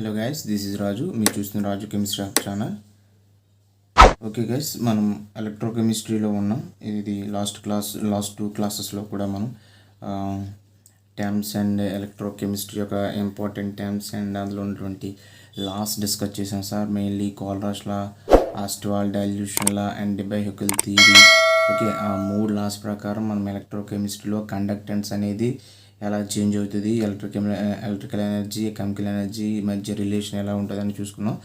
Hello guys, this is Raju. మీరు చూస్తున్న Raju chemistry channel. Okay guys, మనం ఎలక్ట్రోకెమిస్ట్రీలో ఉన్నాం. ఇది లాస్ట్ టూ క్లాసెస్లో కూడా మనం టర్మ్స్ అండ్ ఎలక్ట్రోకెమిస్ట్రీ యొక్క ఇంపార్టెంట్ టర్మ్స్ అండ్ అందులో ఉన్నటువంటి లాస్ డిస్కస్ చేసాం sir. Mainly Kohlrausch law, Ostwald dilution law and Debye Huckel theory. Okay, ఆ మూడు లాస్ ప్రకారం మనం ఎలక్ట్రోకెమిస్ట్రీలో కండక్టెన్స్ అనేది ఎలా చేంజ్ అవుతుంది, ఎలక్ట్రికల్ ఎనర్జీ, కెమికల్ ఎనర్జీ మధ్య రిలేషన్ ఎలా ఉంటుందని చూసుకున్నాం.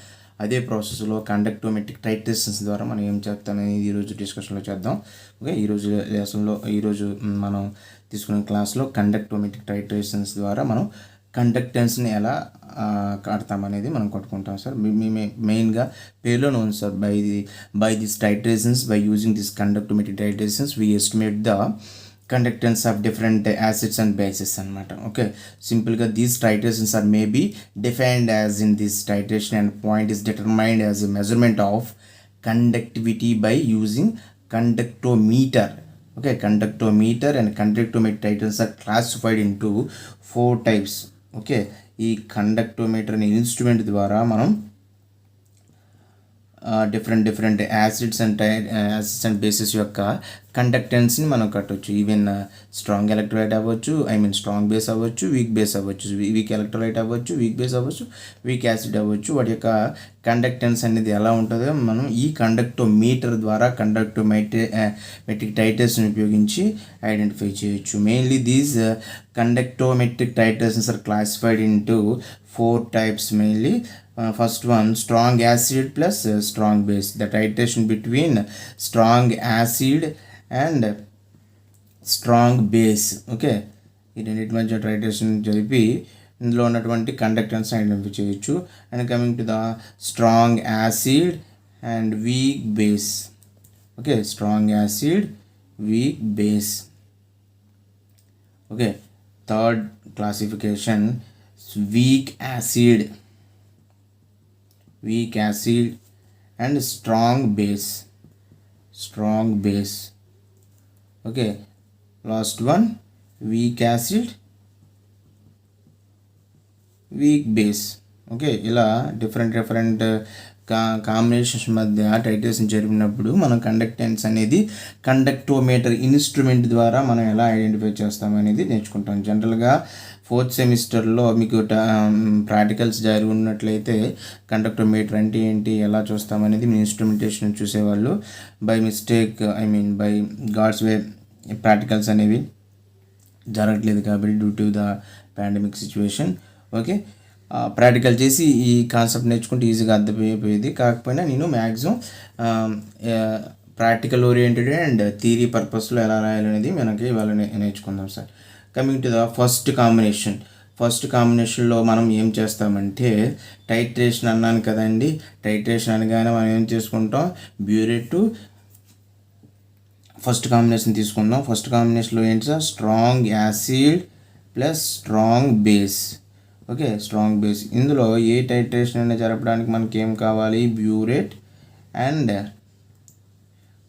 అదే ప్రాసెస్లో కండక్టోమెట్రిక్ టైట్రేషన్స్ ద్వారా మనం ఏం చేస్తామని ఈరోజు డిస్కషన్లో చేద్దాం. ఓకే, ఈరోజు మనం తీసుకున్న క్లాస్లో కండక్టోమెట్రిక్ టైట్రేషన్స్ ద్వారా మనం కండక్టెన్స్ని ఎలా కడతామనేది మనం కొట్టుకుంటాం సార్. మెయిన్గా పేరులోనే ఉంది sir, by this titrations, by using this conductometric titrations we estimate the conductance of different acids and bases అనమాట. ఓకే, సింపుల్గా these titrations are may be defined as in this titration end point is determined as a measurement of conductivity by using conductometer. Okay, conductometer and conductometer titles are classified into 4 types. Okay, ఈ కండక్టోమీటర్ అనే instrument ద్వారా మనం different acids and bases యొక్క కండక్టెన్స్ని మనం కట్టవచ్చు. Even strong electrolyte అవ్వచ్చు, strong base అవ్వచ్చు, weak base అవ్వచ్చు, వీక్ ఎలక్ట్రోలైట్ అవ్వచ్చు, వీక్ బేస్ అవ్వచ్చు, వీక్ యాసిడ్ అవ్వచ్చు. వాటి యొక్క కండక్టెన్స్ అనేది ఎలా ఉంటుందో మనం ఈ కండక్టోమీటర్ ద్వారా కండక్టోమెట్రిక్ టైట్రేషన్ ఉపయోగించి ఐడెంటిఫై చేయొచ్చు. Mainly these conductometric titrations are classified into 4 types mainly. First one, strong acid plus strong base. The titration between strong acid and strong base. Okay, ఈ రెండింటి మధ్య టైట్రేషన్ జరిపి ఇందులో ఉన్నటువంటి కండక్టెన్స్ ఐడెంటిఫై చేయొచ్చు. And coming to the strong acid and weak base. Okay, strong acid, weak base. Okay, third classification, weak acid and strong base. Okay, last one, weak acid, weak base. Okay, ఇలా different combinations మధ్య titration జరిపినప్పుడు మనం conductance అనేది కండక్టోమీటర్ instrument ద్వారా మనం ఎలా identify చేస్తామనేది నేర్చుకుంటాం. జనరల్గా 4th సెమిస్టర్లో మీకు ప్రాక్టికల్స్ జరిగి ఉన్నట్లయితే కండక్టోమీటర్ అంటే ఏంటి, ఎలా చూస్తామనేది మీ ఇన్స్ట్రుమెంటేషన్ చూసేవాళ్ళు. By mistake by God's way practicals అనేవి జరగట్లేదు కాబట్టి due to the pandemic situation. Okay, practical చేసి ఈ కాన్సెప్ట్ నేర్చుకుంటే ఈజీగా అర్థమైపోయేది. కాకపోయినా నేను maximum practical oriented and theory పర్పస్లో ఎలా రాయాలనేది మనకి ఇవాళ నేర్చుకుందాం sir. Coming to the first కాంబినేషన్లో మనం ఏం చేస్తామంటే టైట్రేషన్ అన్నాను కదండి. టైట్రేషన్ అనగానే మనం ఏం చేసుకుంటాం, బ్యూరేట్ ఫస్ట్ కాంబినేషన్ తీసుకుందాం. ఫస్ట్ కాంబినేషన్లో ఏంటి sir, strong acid plus strong base. Okay, strong base. ఇందులో ఏ టైట్రేషన్ అనేది జరపడానికి మనకి ఏం కావాలి, burette and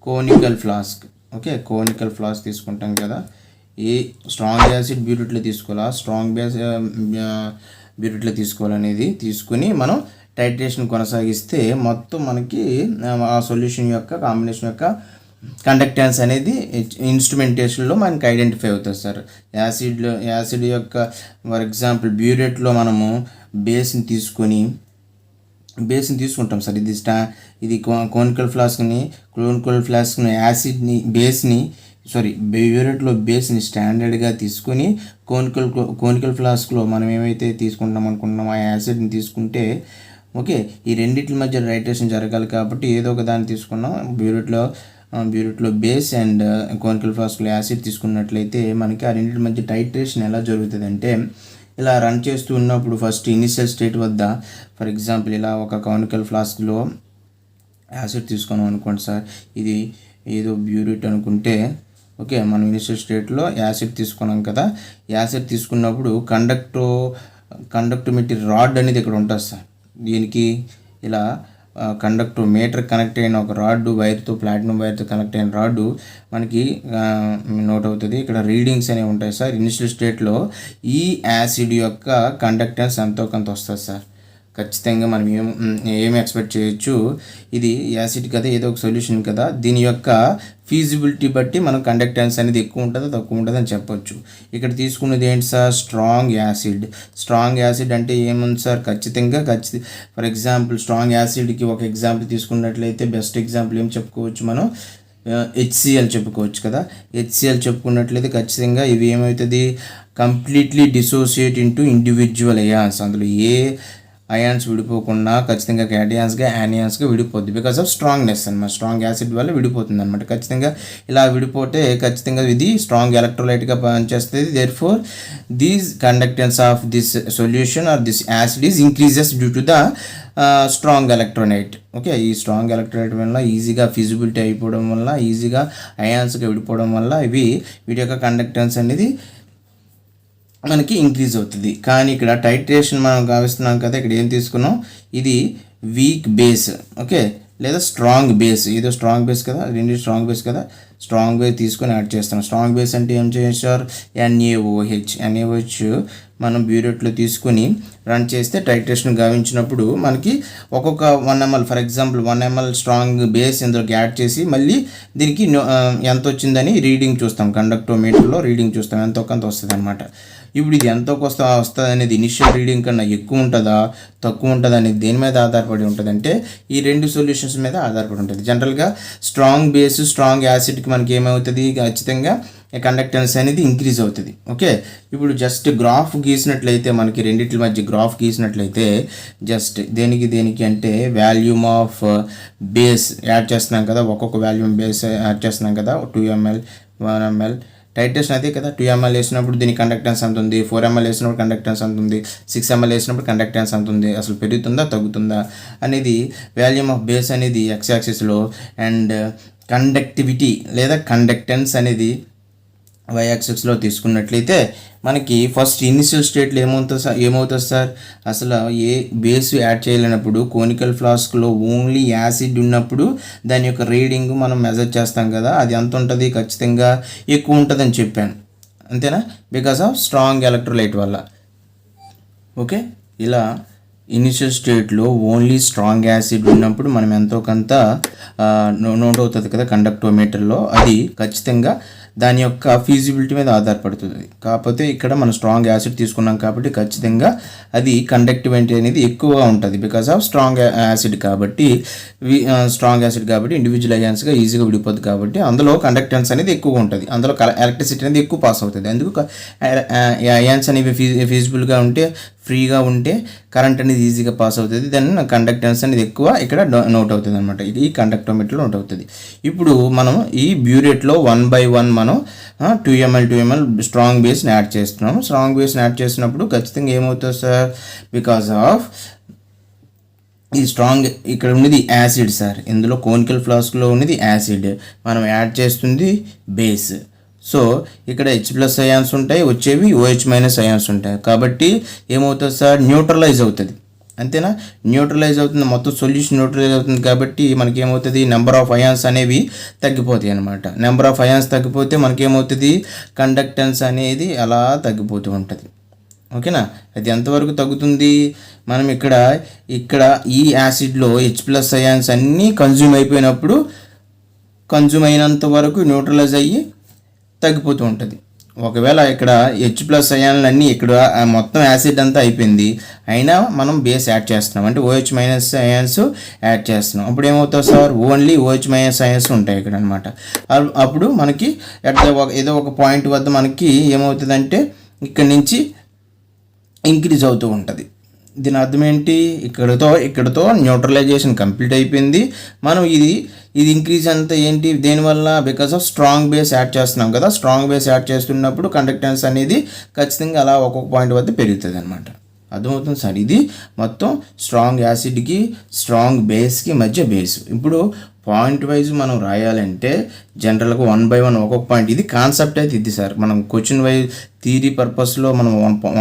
conical flask. Okay, conical flask తీసుకుంటాం కదా. ఏ స్ట్రాంగ్ యాసిడ్ బ్యూరేట్లో తీసుకోవాలా, స్ట్రాంగ్ బేస్ బ్యూరేట్లో తీసుకోవాలనేది తీసుకుని మనం టైట్రేషన్ కొనసాగిస్తే మొత్తం మనకి ఆ సొల్యూషన్ యొక్క కాంబినేషన్ యొక్క కండక్టెన్స్ అనేది ఇన్స్ట్రుమెంటేషన్లో మనకి ఐడెంటిఫై అవుతుంది సార్. యాసిడ్ యొక్క ఫర్ ఎగ్జాంపుల్ బ్యూరేట్లో మనము బేస్ని తీసుకుంటాం సార్. ఇది కోనికల్ ఫ్లాస్క్ని యాసిడ్ని బ్యూరేట్లో బేస్ని స్టాండర్డ్గా తీసుకొని కోనికల్ ఫ్లాస్క్లో మనం ఏమైతే తీసుకుంటాం అనుకుంటున్నాం ఆ యాసిడ్ని తీసుకుంటే, ఓకే, ఈ రెండింటి మధ్య టైట్రేషన్ జరగాలి కాబట్టి ఏదో ఒక దాన్ని తీసుకున్నాం. బ్యూరేట్లో బేస్ అండ్ కోనికల్ ఫ్లాస్క్లో యాసిడ్ తీసుకున్నట్లయితే మనకి ఆ రెండింటి మధ్య టైట్రేషన్ ఎలా జరుగుతుంది అంటే, ఇలా రన్ చేస్తూ ఉన్నప్పుడు ఫస్ట్ ఇనిషియల్ స్టేట్ వద్ద ఫర్ ఎగ్జాంపుల్ ఇలా ఒక కోనికల్ ఫ్లాస్క్లో యాసిడ్ తీసుకున్నాం అనుకోండి సార్. ఇది ఏదో బ్యూరేట్ అనుకుంటే, ఓకే, మనం ఇనిషియల్ స్టేట్లో యాసిడ్ తీసుకున్నాం కదా. యాసిడ్ తీసుకున్నప్పుడు కండక్టోమెట్రిక్ రాడ్ అనేది ఇక్కడ ఉంటుంది సార్. దీనికి ఇలా కండక్టోమీటర్ కనెక్ట్ అయిన ఒక రాడ్ వైర్తో, ప్లాటినం వైర్తో కనెక్ట్ అయిన రాడ్ మనకి నోట్ అవుతుంది. ఇక్కడ రీడింగ్స్ అనేవి ఉంటాయి సార్. ఇనిషియల్ స్టేట్లో ఈ యాసిడ్ యొక్క కండక్టెన్స్ ఎంతో కొంత వస్తుంది సార్. ఖచ్చితంగా మనం ఏం ఎక్స్పెక్ట్ చేయొచ్చు, ఇది యాసిడ్ కదా, ఏదో ఒక సొల్యూషన్ కదా, దీని యొక్క ఫీజిబిలిటీ బట్టి మనం కండక్టెన్స్ అనేది ఎక్కువ ఉంటుందో తక్కువ ఉంటుందో అని చెప్పొచ్చు. ఇక్కడ తీసుకున్నది ఏంటి sir, strong acid. Strong acid అంటే ఏముంది సార్, ఫర్ ఎగ్జాంపుల్ స్ట్రాంగ్ యాసిడ్కి ఒక ఎగ్జాంపుల్ తీసుకున్నట్లయితే బెస్ట్ ఎగ్జాంపుల్ ఏం చెప్పుకోవచ్చు మనం, HCl చెప్పుకోవచ్చు కదా. HCl చెప్పుకున్నట్లయితే ఖచ్చితంగా ఇవి ఏమవుతుంది, completely dissociate into individual ions. అందులో ఏ అయాన్స్ విడిపోకుండా ఖచ్చితంగా క్యాటియాన్స్గా యానియాన్స్గా విడిపోద్ది బికాస్ ఆఫ్ స్ట్రాంగ్నెస్ అనమాట. స్ట్రాంగ్ యాసిడ్ వల్ల విడిపోతుంది అనమాట. ఖచ్చితంగా ఇలా విడిపోతే ఖచ్చితంగా ఇది స్ట్రాంగ్ ఎలక్ట్రోలైట్గా పనిచేస్తుంది. Therefore these conductance of this solution or this acid is increases due to the strong electrolyte. Okay, ఈ స్ట్రాంగ్ ఎలక్ట్రోలైట్ వల్ల ఈజీగా ఫిజిబిలిటీ అయిపోవడం వల్ల, ఈజీగా అయాన్స్గా విడిపోవడం వల్ల వీటి యొక్క కండక్టెన్స్ అనేది మనకి ఇంక్రీజ్ అవుతుంది. కానీ ఇక్కడ టైట్రేషన్ మనం గావిస్తున్నాం కదా, ఇక్కడ ఏం తీసుకున్నాం, ఇది వీక్ బేస్, ఓకే, లేదా స్ట్రాంగ్ బేస్. ఏదో స్ట్రాంగ్ బేస్ కదా, రెండు స్ట్రాంగ్ బేస్ కదా, స్ట్రాంగ్ బేస్ తీసుకొని యాడ్ చేస్తాం. స్ట్రాంగ్ బేస్ అంటే ఏం చేస్తారు, NaOH మనం బ్యూరెట్లో తీసుకొని రన్ చేస్తే టైట్రేషన్ గావించినప్పుడు మనకి ఒక్కొక్క 1 ml, for example 1 ml strong base ఇందులోకి యాడ్ చేసి మళ్ళీ దీనికి ఎంత వచ్చిందని రీడింగ్ చూస్తాం. కండక్టోమీటర్లో రీడింగ్ చూస్తాం, ఎంతో కొంత వస్తుంది అనమాట. ఇప్పుడు ఇది ఎంతో వస్తుంది అనేది ఇనిషియల్ రీడింగ్ కన్నా ఎక్కువ ఉంటుందా తక్కువ ఉంటుందా అనేది దేని మీద ఆధారపడి ఉంటుంది అంటే ఈ రెండు సొల్యూషన్స్ మీద ఆధారపడి ఉంటుంది. జనరల్గా స్ట్రాంగ్ బేస్ స్ట్రాంగ్ యాసిడ్కి మనకి ఏమవుతుంది, ఖచ్చితంగా కండక్టెన్స్ అనేది ఇంక్రీజ్ అవుతుంది. ఓకే, ఇప్పుడు జస్ట్ గ్రాఫ్ గీసినట్లయితే మనకి రెండింటి మధ్య గ్రాఫ్ గీసినట్లయితే జస్ట్ దేనికి అంటే వాల్యూమ్ ఆఫ్ బేస్ యాడ్ చేస్తున్నాం కదా, ఒక్కొక్క వాల్యూమ్ బేస్ యాడ్ చేస్తున్నాం కదా, 2 ml 1 ml టైట్రేషన్ అదే కదా. 2 ml వేసినప్పుడు దీని కండక్టెన్స్ ఎంత ఉంది, 4 ml వేసినప్పుడు కండక్టెన్స్ ఎంత ఉంది, 6 ml వేసినప్పుడు కండక్టెన్స్ ఎంత ఉంది, అసలు పెరుగుతుందా తగ్గుతుందా అనేది వాల్యూమ్ ఆఫ్ బేస్ అనేది x యాక్సిస్లో, అండ్ కండక్టివిటీ లేదా కండక్టెన్స్ అనేది y యాక్సిస్లో తీసుకున్నట్లయితే మనకి ఫస్ట్ ఇనిషియల్ స్టేట్లో ఏమవుతుంది సార్, అసలు ఏ బేస్ యాడ్ చేయలేనప్పుడు కోనికల్ ఫ్లాస్క్లో ఓన్లీ యాసిడ్ ఉన్నప్పుడు దాని యొక్క రీడింగ్ మనం మెజర్ చేస్తాం కదా, అది ఎంత ఉంటుంది, ఖచ్చితంగా ఎక్కువ ఉంటుందని చెప్పాను, అంతేనా, బికాస్ ఆఫ్ స్ట్రాంగ్ ఎలక్ట్రోలైట్ వల్ల. ఓకే, ఇలా ఇనిషియల్ స్టేట్లో ఓన్లీ స్ట్రాంగ్ యాసిడ్ ఉన్నప్పుడు మనం ఎంతో కొంత నోట్ అవుతుంది కదా కండక్టోమీటర్లో, అది ఖచ్చితంగా దాని యొక్క ఫీజిబిలిటీ మీద ఆధారపడుతుంది. కాకపోతే ఇక్కడ మనం స్ట్రాంగ్ యాసిడ్ తీసుకున్నాం కాబట్టి ఖచ్చితంగా అది కండక్టివిటీ అనేది ఎక్కువగా ఉంటుంది బికాస్ ఆఫ్ స్ట్రాంగ్ యాసిడ్ కాబట్టి ఇండివిజువల్ అయాన్స్గా ఈజీగా విడిపోద్ది కాబట్టి అందులో కండక్టెన్స్ అనేది ఎక్కువ ఉంటుంది, అందులో ఎలక్ట్రిసిటీ అనేది ఎక్కువ పాస్ అవుతుంది. అందుకు అయాన్స్ అనేవి ఫీజిబుల్గా ఉంటే ఫ్రీగా ఉంటే కరెంట్ అనేది ఈజీగా పాస్ అవుతుంది, దాన్ని కండక్టెన్స్ అనేది ఎక్కువ ఇక్కడ నోట్ అవుతుంది అనమాట. ఇది కండక్టోమీటర్లో నోట్ అవుతుంది. ఇప్పుడు మనం ఈ బ్యూరేట్లో 1 by 1 మనం 2 ml స్ట్రాంగ్ బేస్ని యాడ్ చేస్తున్నాం. స్ట్రాంగ్ బేస్ని యాడ్ చేసినప్పుడు ఖచ్చితంగా ఏమవుతుంది సార్, బికాస్ ఆఫ్ ఈ స్ట్రాంగ్ ఇక్కడ ఉన్నది యాసిడ్ సార్, ఇందులో కోనికల్ ఫ్లాస్క్లో ఉన్నది యాసిడ్, మనం యాడ్ చేస్తుంది బేస్. సో ఇక్కడ H+ అయాన్స్ ఉంటాయి, వచ్చేవి OH- అయాన్స్ ఉంటాయి. కాబట్టి ఏమవుతుంది సార్, న్యూట్రలైజ్ అవుతుంది, అంతేనా, న్యూట్రలైజ్ అవుతుంది, మొత్తం సొల్యూషన్ న్యూట్రలైజ్ అవుతుంది. కాబట్టి మనకి ఏమవుతుంది, నెంబర్ ఆఫ్ అయాన్స్ అనేవి తగ్గిపోతాయి అనమాట. నెంబర్ ఆఫ్ అయాన్స్ తగ్గిపోతే మనకేమవుతుంది, కండక్టెన్స్ అనేది అలా తగ్గిపోతూ ఉంటుంది. ఓకేనా, అది ఎంతవరకు తగ్గుతుంది, మనం ఇక్కడ ఈ యాసిడ్లో H+ అయాన్స్ అన్నీ కన్జ్యూమ్ అయిపోయినప్పుడు కన్జ్యూమ్ అయినంత వరకు న్యూట్రలైజ్ అయ్యి తగ్గిపోతూ ఉంటుంది. ఒకవేళ ఇక్కడ H+ అయాన్లు అన్నీ ఇక్కడ మొత్తం యాసిడ్ అంతా అయిపోయింది, అయినా మనం బేస్ యాడ్ చేస్తున్నాం అంటే OH- అయాన్స్ యాడ్ చేస్తున్నాం. అప్పుడు ఏమవుతుంది సార్, ఓన్లీ OH- అయాన్స్ ఉంటాయి ఇక్కడ అనమాట. అప్పుడు మనకి ఏదో ఒక పాయింట్ వద్ద మనకి ఏమవుతుందంటే ఇక్కడ నుంచి ఇంక్రీజ్ అవుతూ ఉంటుంది. దీని అర్థం ఏంటి, ఇక్కడతో న్యూట్రలైజేషన్ కంప్లీట్ అయిపోయింది. మనం ఇది ఇంక్రీజ్ అంతా ఏంటి దేనివల్ల, because of strong base add చేస్తున్నాం కదా. స్ట్రాంగ్ బేస్ యాడ్ చేస్తున్నప్పుడు కండక్టెన్స్ అనేది ఖచ్చితంగా అలా ఒక్కొక్క పాయింట్ వద్ద పెరుగుతుంది అనమాట. అర్థమవుతుంది సార్, ఇది మొత్తం స్ట్రాంగ్ యాసిడ్కి స్ట్రాంగ్ బేస్కి మధ్య బేస్. ఇప్పుడు పాయింట్ వైజ్ మనం రాయాలంటే జనరల్గా 1 by 1 ఒక్కొక్క పాయింట్, ఇది కాన్సెప్ట్ అయితే ఇది సార్. మనం క్వశ్చన్ వైజ్ థియరీ పర్పస్లో మనం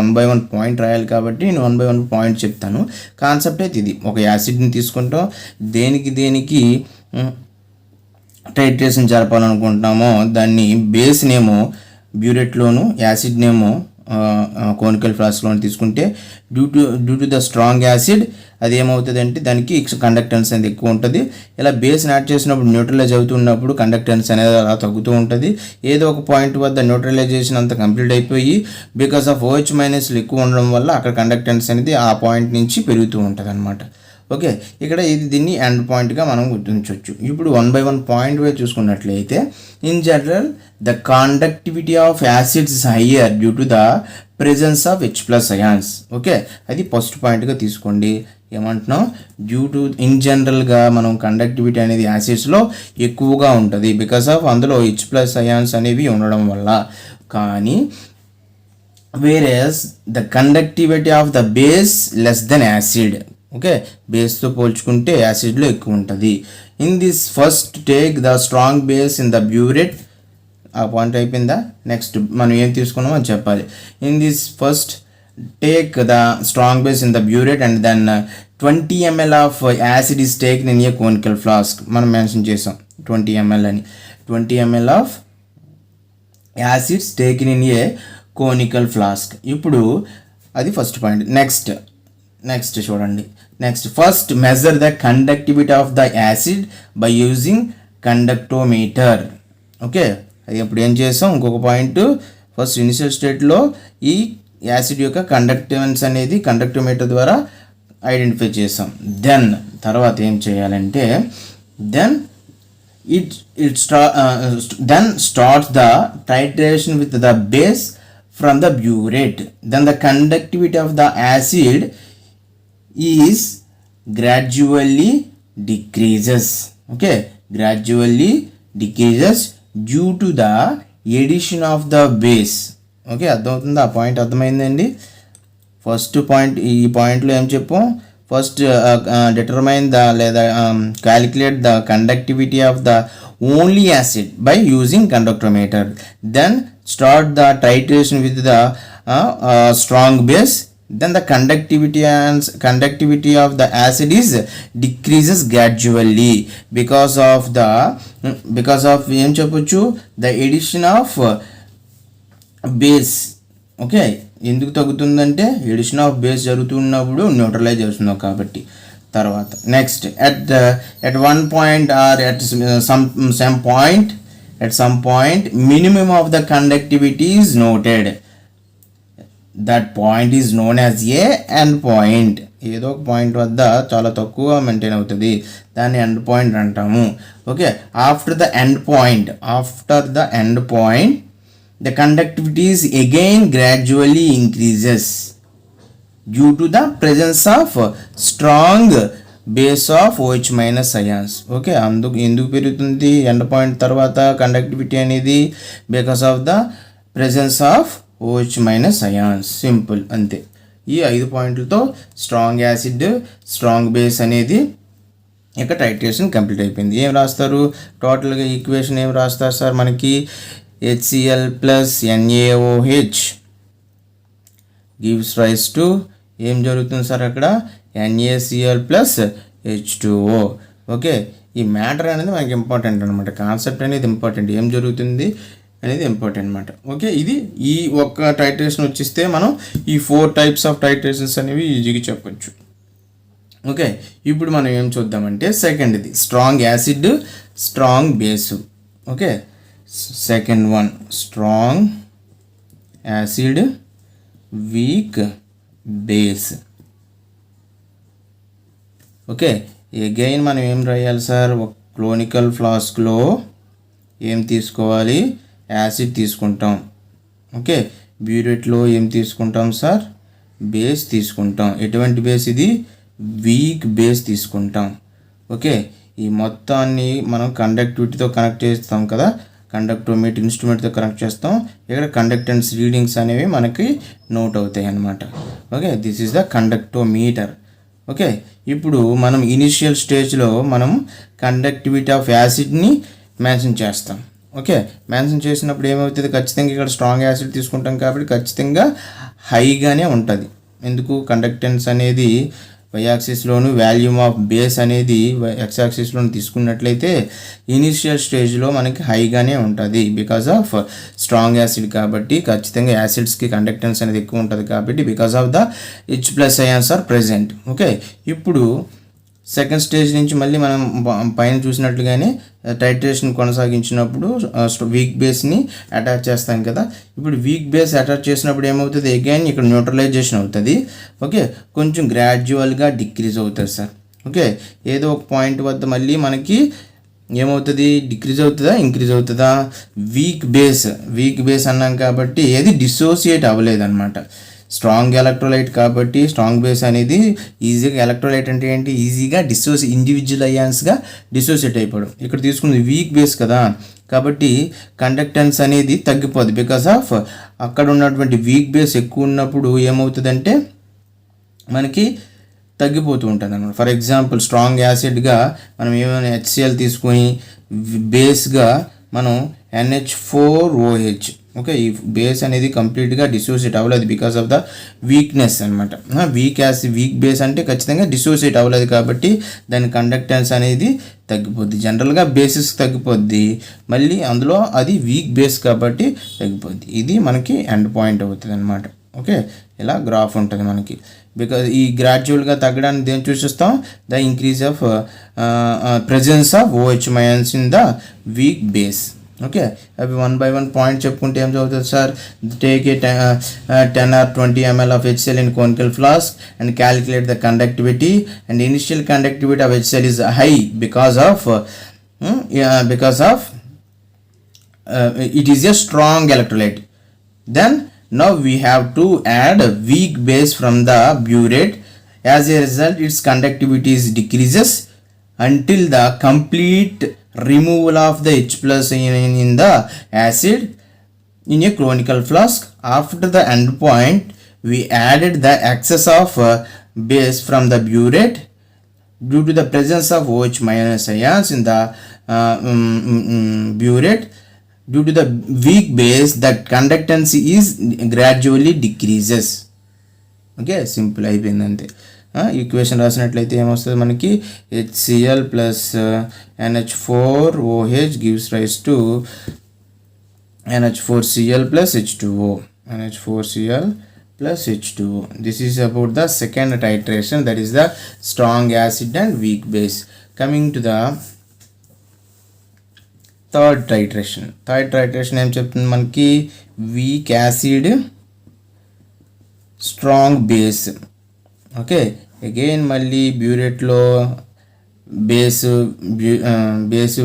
1 by 1 పాయింట్ రాయాలి కాబట్టి నేను 1 by 1 పాయింట్ చెప్తాను. కాన్సెప్ట్ అయితే ఇది, ఒక యాసిడ్ని తీసుకుంటాం, దేనికి టైట్రేషన్ జరపాలనుకుంటున్నామో దాన్ని బేస్నేమో బ్యూరెట్లోను, యాసిడ్నేమో కోనికల్ ఫ్లాస్క్లో తీసుకుంటే due to the strong acid అది ఏమవుతుందంటే దానికి కండక్టెన్స్ అనేది ఎక్కువ ఉంటుంది. ఇలా బేస్ని యాడ్ చేసినప్పుడు న్యూట్రలైజ్ అవుతున్నప్పుడు కండక్టెన్స్ అనేది అలా తగ్గుతూ ఉంటుంది. ఏదో ఒక పాయింట్ వద్ద న్యూట్రలైజేషన్ అంతా కంప్లీట్ అయిపోయి బికాస్ ఆఫ్ OH మైనస్లు ఎక్కువ ఉండడం వల్ల అక్కడ కండక్టెన్స్ అనేది ఆ పాయింట్ నుంచి పెరుగుతూ ఉంటుంది అనమాట. ఓకే, ఇక్కడ దీన్ని ఎండ్ పాయింట్గా మనం గుర్తించవచ్చు. ఇప్పుడు 1 by 1 పాయింట్ వే చూసుకున్నట్లయితే in general the conductivity of acids is higher due to the presence of H+ ions. Okay, అది ఫస్ట్ పాయింట్గా తీసుకోండి. ఏమంటున్నాం, డ్యూ టు ఇన్ జనరల్గా మనం కండక్టివిటీ అనేది యాసిడ్స్లో ఎక్కువగా ఉంటుంది బికాస్ ఆఫ్ అందులో H+ అయాన్స్ అనేవి ఉండడం వల్ల. కానీ whereas the conductivity of the base less than acid. Okay, బేస్తో పోల్చుకుంటే యాసిడ్లో ఎక్కువ ఉంటుంది. In this first take the strong base in the burette. ఆ పాయింట్ అయిపోయిందా? నెక్స్ట్ మనం ఏం తీసుకున్నామో అని చెప్పాలి. In this first take the strong base in the burette and then 20 ml of acid is taken in a conical flask. మనం mention చేసాం 20 ml అని. 20 ml of acids taken in a conical flask. ఇప్పుడు అది first point. Next చూడండి. First measure the conductivity of the acid by using conductometer. Okay, అది అప్పుడు ఏం చేసాం, ఇంకొక పాయింట్ ఫస్ట్ ఇనిషియల్ స్టేట్లో ఈ యాసిడ్ యొక్క కండక్టెన్స్ అనేది కండక్టోమీటర్ ద్వారా ఐడెంటిఫై చేసాం. దెన్ తర్వాత ఏం చేయాలంటే then starts the titration with the base from the burette. Then the conductivity of the acid is gradually decreases. Okay, gradually decreases due to the addition of the base. Okay, అర్థమవుతుందా? ఆ point అర్థమైందండి. First point, ఈ పాయింట్లో ఏం చెప్పాం, first determine the లేదా calculate the conductivity of the only acid by using conductometer. Then start the titration with the strong base. Then the conductivity of the acid is decreases gradually because of ఏం చెప్పొచ్చు, the addition of base. Okay, ఎందుకు తగ్గుతుందంటే edition of base జరుగుతున్నప్పుడు neutralise చేస్తున్నాం కాబట్టి. తర్వాత next at one point or at some point minimum of the conductivity is noted. That point is known as a end point. ఏదో ఒక point వద్ద చాలా తక్కువ మెయింటైన్ అవుతుంది, దాన్ని ఎండ్ పాయింట్ అంటాము. Okay, after the end point the conductivity is again gradually increases due to the presence of strong base of OH minus ions. Okay, ఎందుకు పెరుగుతుంది ఎండ్ పాయింట్ తర్వాత కండక్టివిటీ అనేది? Because of the presence of OH minus ions. Simple, అంతే. ఈ 5 పాయింట్లతో strong acid, strong base అనేది ఇక titration complete అయిపోయింది. ఏం రాస్తారు టోటల్గా ఈక్వేషన్? ఏం రాస్తారు సార్ మనకి? HCl plus NaOH gives rise to ఏం జరుగుతుంది సార్ అక్కడ? NaCl plus H2O. ఓకే, ఈ మ్యాటర్ అనేది మనకి ఇంపార్టెంట్ అనమాట. కాన్సెప్ట్ అనేది ఇంపార్టెంట్, ఏం జరుగుతుంది అనేది ఇంపార్టెంట్ అనమాట. ఓకే, ఇది ఈ ఒక్క టైట్రేషన్ వచ్చిస్తే మనం ఈ 4 types ఆఫ్ టైట్రేషన్స్ అనేవి ఈజీగా చెప్పచ్చు. ఓకే, ఇప్పుడు మనం ఏం చూద్దామంటే సెకండ్ది strong acid, strong base. Okay, second one strong acid, weak base. Okay, again మనం ఏం రాయాలి సార్? ఒక క్లోనికల్ ఫ్లాస్క్లో ఏం తీసుకోవాలి? యాసిడ్ తీసుకుంటాం. ఓకే, బ్యూరేట్లో ఏం తీసుకుంటాం సార్? బేస్ తీసుకుంటాం. ఎటువంటి బేస్ ఇది? వీక్ బేస్ తీసుకుంటాం. ఓకే, ఈ మొత్తాన్ని మనం కండక్టివిటీతో కనెక్ట్ చేస్తాం కదా, కండక్టోమీటర్ ఇన్స్ట్రుమెంట్తో కనెక్ట్ చేస్తాం. ఇక్కడ కండక్టెన్స్ రీడింగ్స్ అనేవి మనకి నోట్ అవుతాయి అన్నమాట. Okay, this is the conductometer. Okay, ఇప్పుడు మనం ఇనిషియల్ స్టేజ్లో మనం కండక్టివిటీ ఆఫ్ యాసిడ్ని మెన్షన్ చేస్తాం. ఓకే, మెన్షన్ చేసినప్పుడు ఏమవుతుంది? ఖచ్చితంగా ఇక్కడ స్ట్రాంగ్ యాసిడ్ తీసుకుంటాం కాబట్టి ఖచ్చితంగా హైగానే ఉంటుంది. ఎందుకు? కండక్టెన్స్ అనేది వై యాక్సిస్లోను వాల్యూమ్ ఆఫ్ బేస్ అనేది ఎక్స్ యాక్సిస్లోను తీసుకున్నట్లయితే ఇనిషియల్ స్టేజ్లో మనకి హైగానే ఉంటుంది బికాజ్ ఆఫ్ స్ట్రాంగ్ యాసిడ్ కాబట్టి ఖచ్చితంగా యాసిడ్స్కి కండక్టెన్స్ అనేది ఎక్కువ ఉంటుంది కాబట్టి because of the H+ ions are present. Okay, ఇప్పుడు సెకండ్ స్టేజ్ నుంచి మళ్ళీ మనం పైన చూసినట్లుగానే టైట్రేషన్ కొనసాగించినప్పుడు వీక్ బేస్ని అటాచ్ చేస్తాం కదా. ఇప్పుడు వీక్ బేస్ అటాచ్ చేసినప్పుడు ఏమవుతుంది, అగైన్ ఇక్కడ న్యూట్రలైజేషన్ అవుతుంది. ఓకే, కొంచెం గ్రాడ్యువల్గా డిక్రీజ్ అవుతుంది సార్. ఓకే, ఏదో ఒక పాయింట్ వద్ద మళ్ళీ మనకి ఏమవుతుంది, డిక్రీజ్ అవుతుందా ఇంక్రీజ్ అవుతుందా, వీక్ బేస్ అన్నాం కాబట్టి ఏది డిసోసియేట్ అవ్వలేదు అనమాట. స్ట్రాంగ్ ఎలక్ట్రోలైట్ కాబట్టి స్ట్రాంగ్ బేస్ అనేది ఈజీగా, ఎలక్ట్రోలైట్ అంటే ఏంటి, ఈజీగా ఇండివిజువల్ అయాన్స్గా డిసోసియేట్ అయిపోవడం. ఇక్కడ తీసుకున్నది వీక్ బేస్ కదా కాబట్టి కండక్టెన్స్ అనేది తగ్గిపోద్ది బికాస్ ఆఫ్ అక్కడ ఉన్నటువంటి వీక్ బేస్ ఎక్కువ ఉన్నప్పుడు ఏమవుతుందంటే మనకి తగ్గిపోతూ ఉంటుంది అన్నమాట. ఫర్ ఎగ్జాంపుల్ స్ట్రాంగ్ యాసిడ్గా మనం ఏమైనా HCl తీసుకొని బేస్గా మనం NH4OH. ఓకే, ఈ బేస్ అనేది కంప్లీట్గా డిసోసియేట్ అవ్వలేదు బికాస్ ఆఫ్ ద వీక్నెస్ అనమాట. వీక్ బేస్ అంటే ఖచ్చితంగా డిసోసియేట్ అవ్వలేదు కాబట్టి దాని కండక్టెన్స్ అనేది తగ్గిపోద్ది. జనరల్గా బేసిస్ తగ్గిపోద్ది, మళ్ళీ అందులో అది వీక్ బేస్ కాబట్టి తగ్గిపోద్ది. ఇది మనకి ఎండ్ పాయింట్ అవుతుంది అనమాట. ఓకే, ఇలా గ్రాఫ్ ఉంటుంది మనకి. బికాజ్ ఈ గ్రాడ్యువల్గా తగ్గడానికి దేని చూసిస్తాం, the increase of presence of OH ions in the weak base. Okay, అవి 1 by 1 పాయింట్ చెప్పుకుంటే ఏం చదువుతుంది sir, take a 10 or 20 ml of HCl in conical flask and calculate the conductivity, and initial conductivity of HCl is high because of it is a strong electrolyte. Then now we have to add a weak base from the burette. As a result, its conductivity decreases until the complete removal of the H+ in the acid in a conical flask. After the end point, we added the excess of base from the burette due to the presence of OH- ions in the burette. Due to the weak base, the conductance is gradually decreases. Okay, simple అయిపోయింది అంతే. Equation రాసినట్లయితే ఏమొస్తుంది మనకి, HCl plus NH4OH gives rise to NH4Cl plus H2O. NH4Cl plus H2O. This is about the second titration, that is the strong acid and weak base. Coming to the third titration ఏం చెప్తుంది మనకి, weak acid strong base. Okay, again మళ్ళీ బ్యూరేట్లో base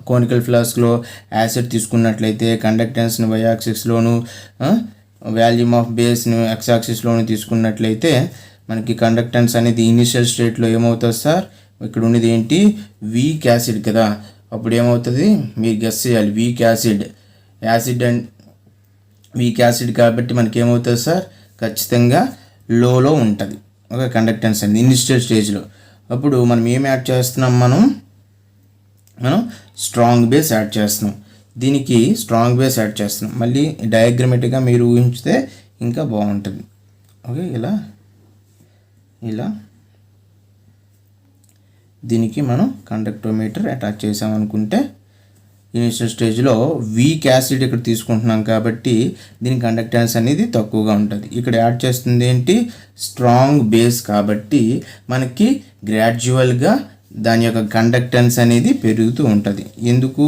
conical ఫ్లాస్క్లో acid తీసుకున్నట్లయితే కండక్టెన్స్ని why యాక్సిస్లోను volume of బేస్ని X యాక్సిస్లోను తీసుకున్నట్లయితే మనకి conductance అనేది initial స్టేట్లో ఏమవుతుంది సార్, ఇక్కడ ఉన్నది ఏంటి, వీక్ యాసిడ్ కదా. అప్పుడు ఏమవుతుంది మీరు గెస్ చేయాలి, వీక్ యాసిడ్ కాబట్టి మనకి ఏమవుతుంది సార్, ఖచ్చితంగా లోలో ఉంటుంది. ఓకే, కండక్టెన్స్ అనేది ఇనిషియల్ స్టేజ్లో. అప్పుడు మనం ఏం యాడ్ చేస్తున్నాం, మనం స్ట్రాంగ్ బేస్ యాడ్ చేస్తున్నాం. దీనికి స్ట్రాంగ్ బేస్ యాడ్ చేస్తున్నాం. మళ్ళీ డయాగ్రమెటిక్గా మీరు ఊహించితే ఇంకా బాగుంటుంది. ఓకే, ఇలా దీనికి మనం కండక్టోమీటర్ అటాచ్ చేసామనుకుంటే ఇనిషియల్ స్టేజ్లో వీక్ యాసిడ్ ఇక్కడ తీసుకుంటున్నాం కాబట్టి దీని కండక్టెన్స్ అనేది తక్కువగా ఉంటుంది. ఇక్కడ యాడ్ చేస్తుంది ఏంటి, స్ట్రాంగ్ బేస్ కాబట్టి మనకి గ్రాడ్యువల్గా దాని యొక్క కండక్టెన్స్ అనేది పెరుగుతూ ఉంటుంది. ఎందుకు,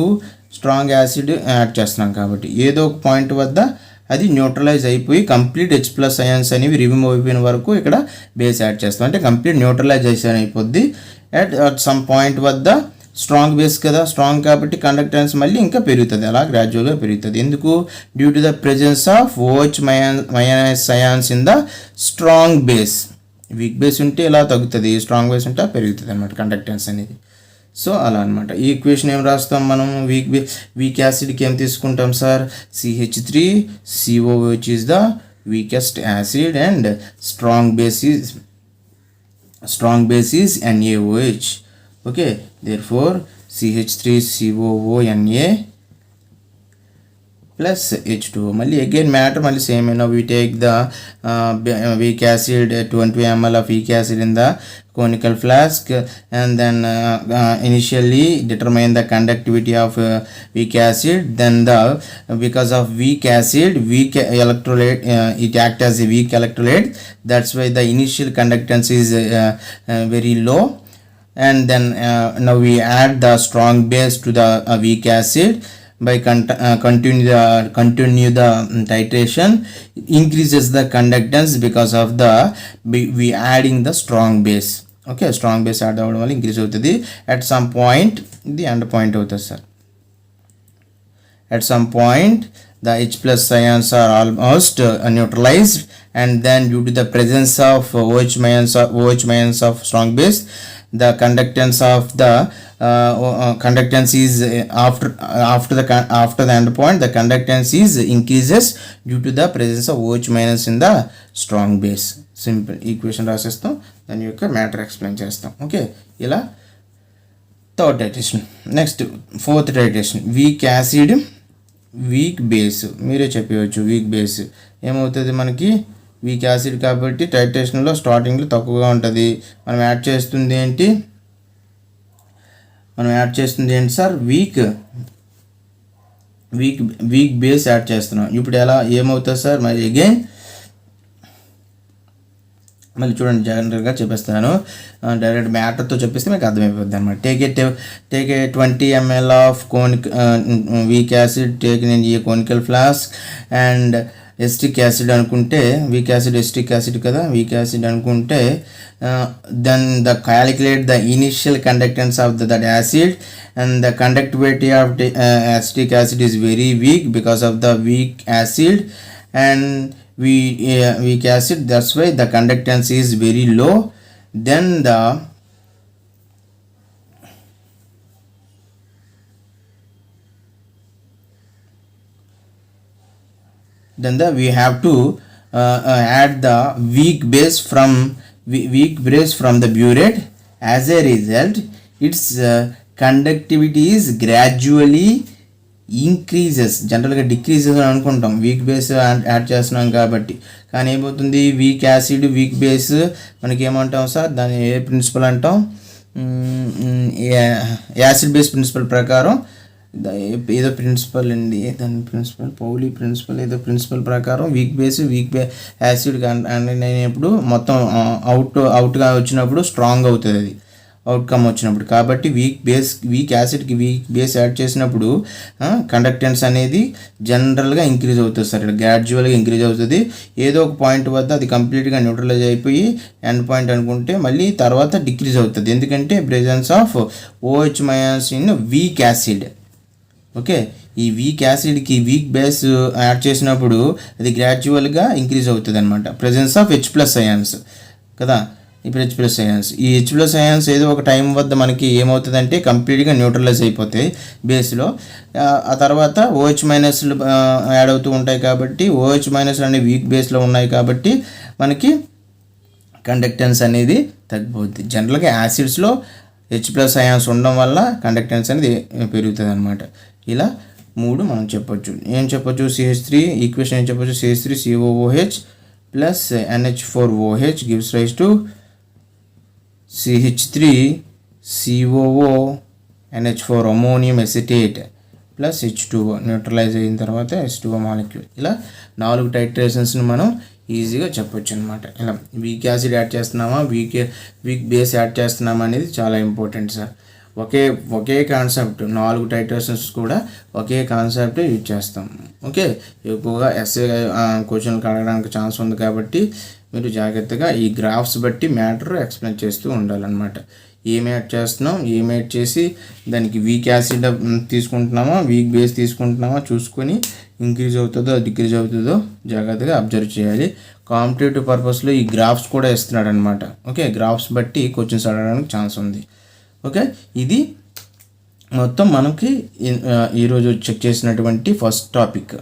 స్ట్రాంగ్ యాసిడ్ యాడ్ చేస్తున్నాం కాబట్టి. ఏదో ఒక పాయింట్ వద్ద అది న్యూట్రలైజ్ అయిపోయి కంప్లీట్ H+ అయాన్స్ అనేవి రిమూవ్ అయిపోయిన వరకు ఇక్కడ బేస్ యాడ్ చేస్తాం, అంటే కంప్లీట్ న్యూట్రలైజేషన్ అయిపోద్ది. అట్ సమ్ పాయింట్ వద్ద స్ట్రాంగ్ బేస్ కదా, స్ట్రాంగ్ కాబట్టి కండక్టెన్స్ మళ్ళీ ఇంకా పెరుగుతుంది, అలా గ్రాడ్యువల్గా పెరుగుతుంది. ఎందుకు, due to the presence of OH- ions in the strong base. Weak base ఉంటే ఇలా తగ్గుతుంది, స్ట్రాంగ్ బేస్ ఉంటే పెరుగుతుంది అనమాట కండక్టెన్స్ అనేది. సో అలా అనమాట. ఈ ఈక్వేషన్ ఏం రాస్తాం మనం, వీక్ యాసిడ్కి ఏం తీసుకుంటాం sir, CH3COOH is the weakest acid and strong base is NaOH. Okay, therefore CH3COONA plus H2O. మళ్ళీ again matter మళ్ళీ same. Now we take the weak acid, 20 ml of weak acid in the conical flask, and then initially determine the conductivity of weak acid. Then because of weak acid, weak electrolyte, it acts as a weak electrolyte. That's why the initial conductance is very low. And then now we add the strong base to the weak acid. By continue the titration, increases the conductance because of the we adding the strong base. Okay, strong base add avadam valla increase avutadi. At some point the end point avutadi sir. At some point the H plus ions are almost neutralized, and then due to the presence of OH ions of strong base, the conductance of the conductance is after the end point, the conductance is increases due to the presence of OH minus in the strong base. Simple equation రాసేస్తాం, దాని యొక్క matter explain చేస్తాం. Okay, ఇలా third titration. Next fourth titration, weak acid weak base. మీరే చెప్పవచ్చు weak base ఏమవుతుంది మనకి, weak acid కాబట్టి టైట్రేషన్లో స్టార్టింగ్లో తక్కువగా ఉంటుంది. మనం యాడ్ చేస్తుంది ఏంటి సార్, వీక్ బేస్ యాడ్ చేస్తున్నాం. ఇప్పుడు ఎలా ఏమవుతుంది సార్, మరి అగైన్ మళ్ళీ చూడండి, జనరల్గా చెప్పేస్తాను, డైరెక్ట్ మ్యాటర్తో చెప్పేస్తే మీకు అర్థమైపోద్ది అనమాట. Take a 20 ml of weak acid taken in a conical flask, and acetic acid అనుకుంటే, వీక్ యాసిడ్ ఎస్టిక్ యాసిడ్ కదా, వీక్ యాసిడ్ అనుకుంటే, then the calculate the initial conductance of that acid, and the conductivity of the acetic acid is very weak because of the weak acid, and weak acid, that's why the conductance is very low. Then we have to add the weak base from the burette. As a result, its conductivity is gradually increases. జనరల్గా decreases అని అనుకుంటాం, weak base add చేస్తున్నాం కాబట్టి. కానీ ఏమవుతుంది, weak acid weak base మనకి ఏమంటాం sir, దాని ఏ ప్రిన్సిపల్ అంటాం, యాసిడ్ బేస్ ప్రిన్సిపల్ ప్రకారం ఏదో ప్రిన్సిపల్ అండి, దాని ప్రిన్సిపల్ పౌలీ ప్రిన్సిపల్ ఏదో ప్రిన్సిపల్ ప్రకారం వీక్ బేస్ యాసిడ్ అయినప్పుడు మొత్తం అవుట్గా వచ్చినప్పుడు స్ట్రాంగ్ అవుతుంది, అది అవుట్కమ్ వచ్చినప్పుడు. కాబట్టి వీక్ యాసిడ్కి వీక్ బేస్ యాడ్ చేసినప్పుడు కండక్టెన్స్ అనేది జనరల్గా ఇంక్రీజ్ అవుతుంది సార్, గ్రాడ్యువల్గా ఇంక్రీజ్ అవుతుంది. ఏదో ఒక పాయింట్ వద్ద అది కంప్లీట్గా న్యూట్రలైజ్ అయిపోయి ఎండ్ పాయింట్ అనుకుంటే మళ్ళీ తర్వాత డిక్రీజ్ అవుతుంది, ఎందుకంటే presence of OH ions in weak acid. Okay, ఈ వీక్ యాసిడ్కి వీక్ బేస్ యాడ్ చేసినప్పుడు అది గ్రాడ్యువల్గా ఇంక్రీజ్ అవుతుంది అనమాట, presence of H plus ions కదా. ఇప్పుడు H plus ions, ఈ H plus ions ఏదో ఒక టైం వద్ద మనకి ఏమవుతుందంటే కంప్లీట్గా న్యూట్రలైజ్ అయిపోతాయి బేస్లో. ఆ తర్వాత OH మైనస్లు యాడ్ అవుతూ ఉంటాయి కాబట్టి, OH మైనస్లు అనేవి వీక్ బేస్లో ఉన్నాయి కాబట్టి మనకి కండక్టెన్స్ అనేది తగ్గిపోద్ది. జనరల్గా యాసిడ్స్లో H plus ions ఉండడం వల్ల కండక్టెన్స్ అనేది పెరుగుతుంది అనమాట. ఇలా 3 మనం చెప్పొచ్చు. ఏం చెప్పొచ్చు, CH3 ఈక్వేషన్ ఏం చెప్పొచ్చు, CH3COOH plus NH4OH gives rise to CH3COO NH4 ammonium acetate plus H2O neutralize అయిన తర్వాత H2O మాలిక్యూల్. ఇలా 4 టైట్రేషన్స్ని మనం ఈజీగా చెప్పొచ్చు అనమాట. ఇలా వీక్ యాసిడ్ యాడ్ చేస్తున్నామా, వీక్ బేస్ యాడ్ చేస్తున్నామా అనేది చాలా ఇంపార్టెంట్ సార్. ఒకే కాన్సెప్ట్ 4 టైట్రేషన్స్ కూడా ఒకే కాన్సెప్ట్ యూజ్ చేస్తాం. ఓకే, ఎక్కువగా ఎస్ఏ క్వశ్చన్లు అడగడానికి ఛాన్స్ ఉంది కాబట్టి మీరు జాగ్రత్తగా ఈ గ్రాఫ్స్ బట్టి మ్యాటర్ ఎక్స్ప్లెయిన్ చేస్తూ ఉండాలన్నమాట. ఏం యాడ్ చేస్తున్నాం, ఏం యాడ్ చేసి దానికి వీక్ యాసిడ్ తీసుకుంటున్నామా వీక్ బేస్ తీసుకుంటున్నామా చూసుకొని ఇంక్రీజ్ అవుతుందో డిక్రీజ్ అవుతుందో జాగ్రత్తగా అబ్జర్వ్ చేయాలి. కాంపిటేటివ్ పర్పస్లో ఈ గ్రాఫ్స్ కూడా ఇస్తున్నాడు అనమాట. ఓకే, గ్రాఫ్స్ బట్టి క్వశ్చన్స్ అడగడానికి ఛాన్స్ ఉంది. ఓకే, ఇది మొత్తం మనకి ఈరోజు చెక్ చేసినటువంటి first topic.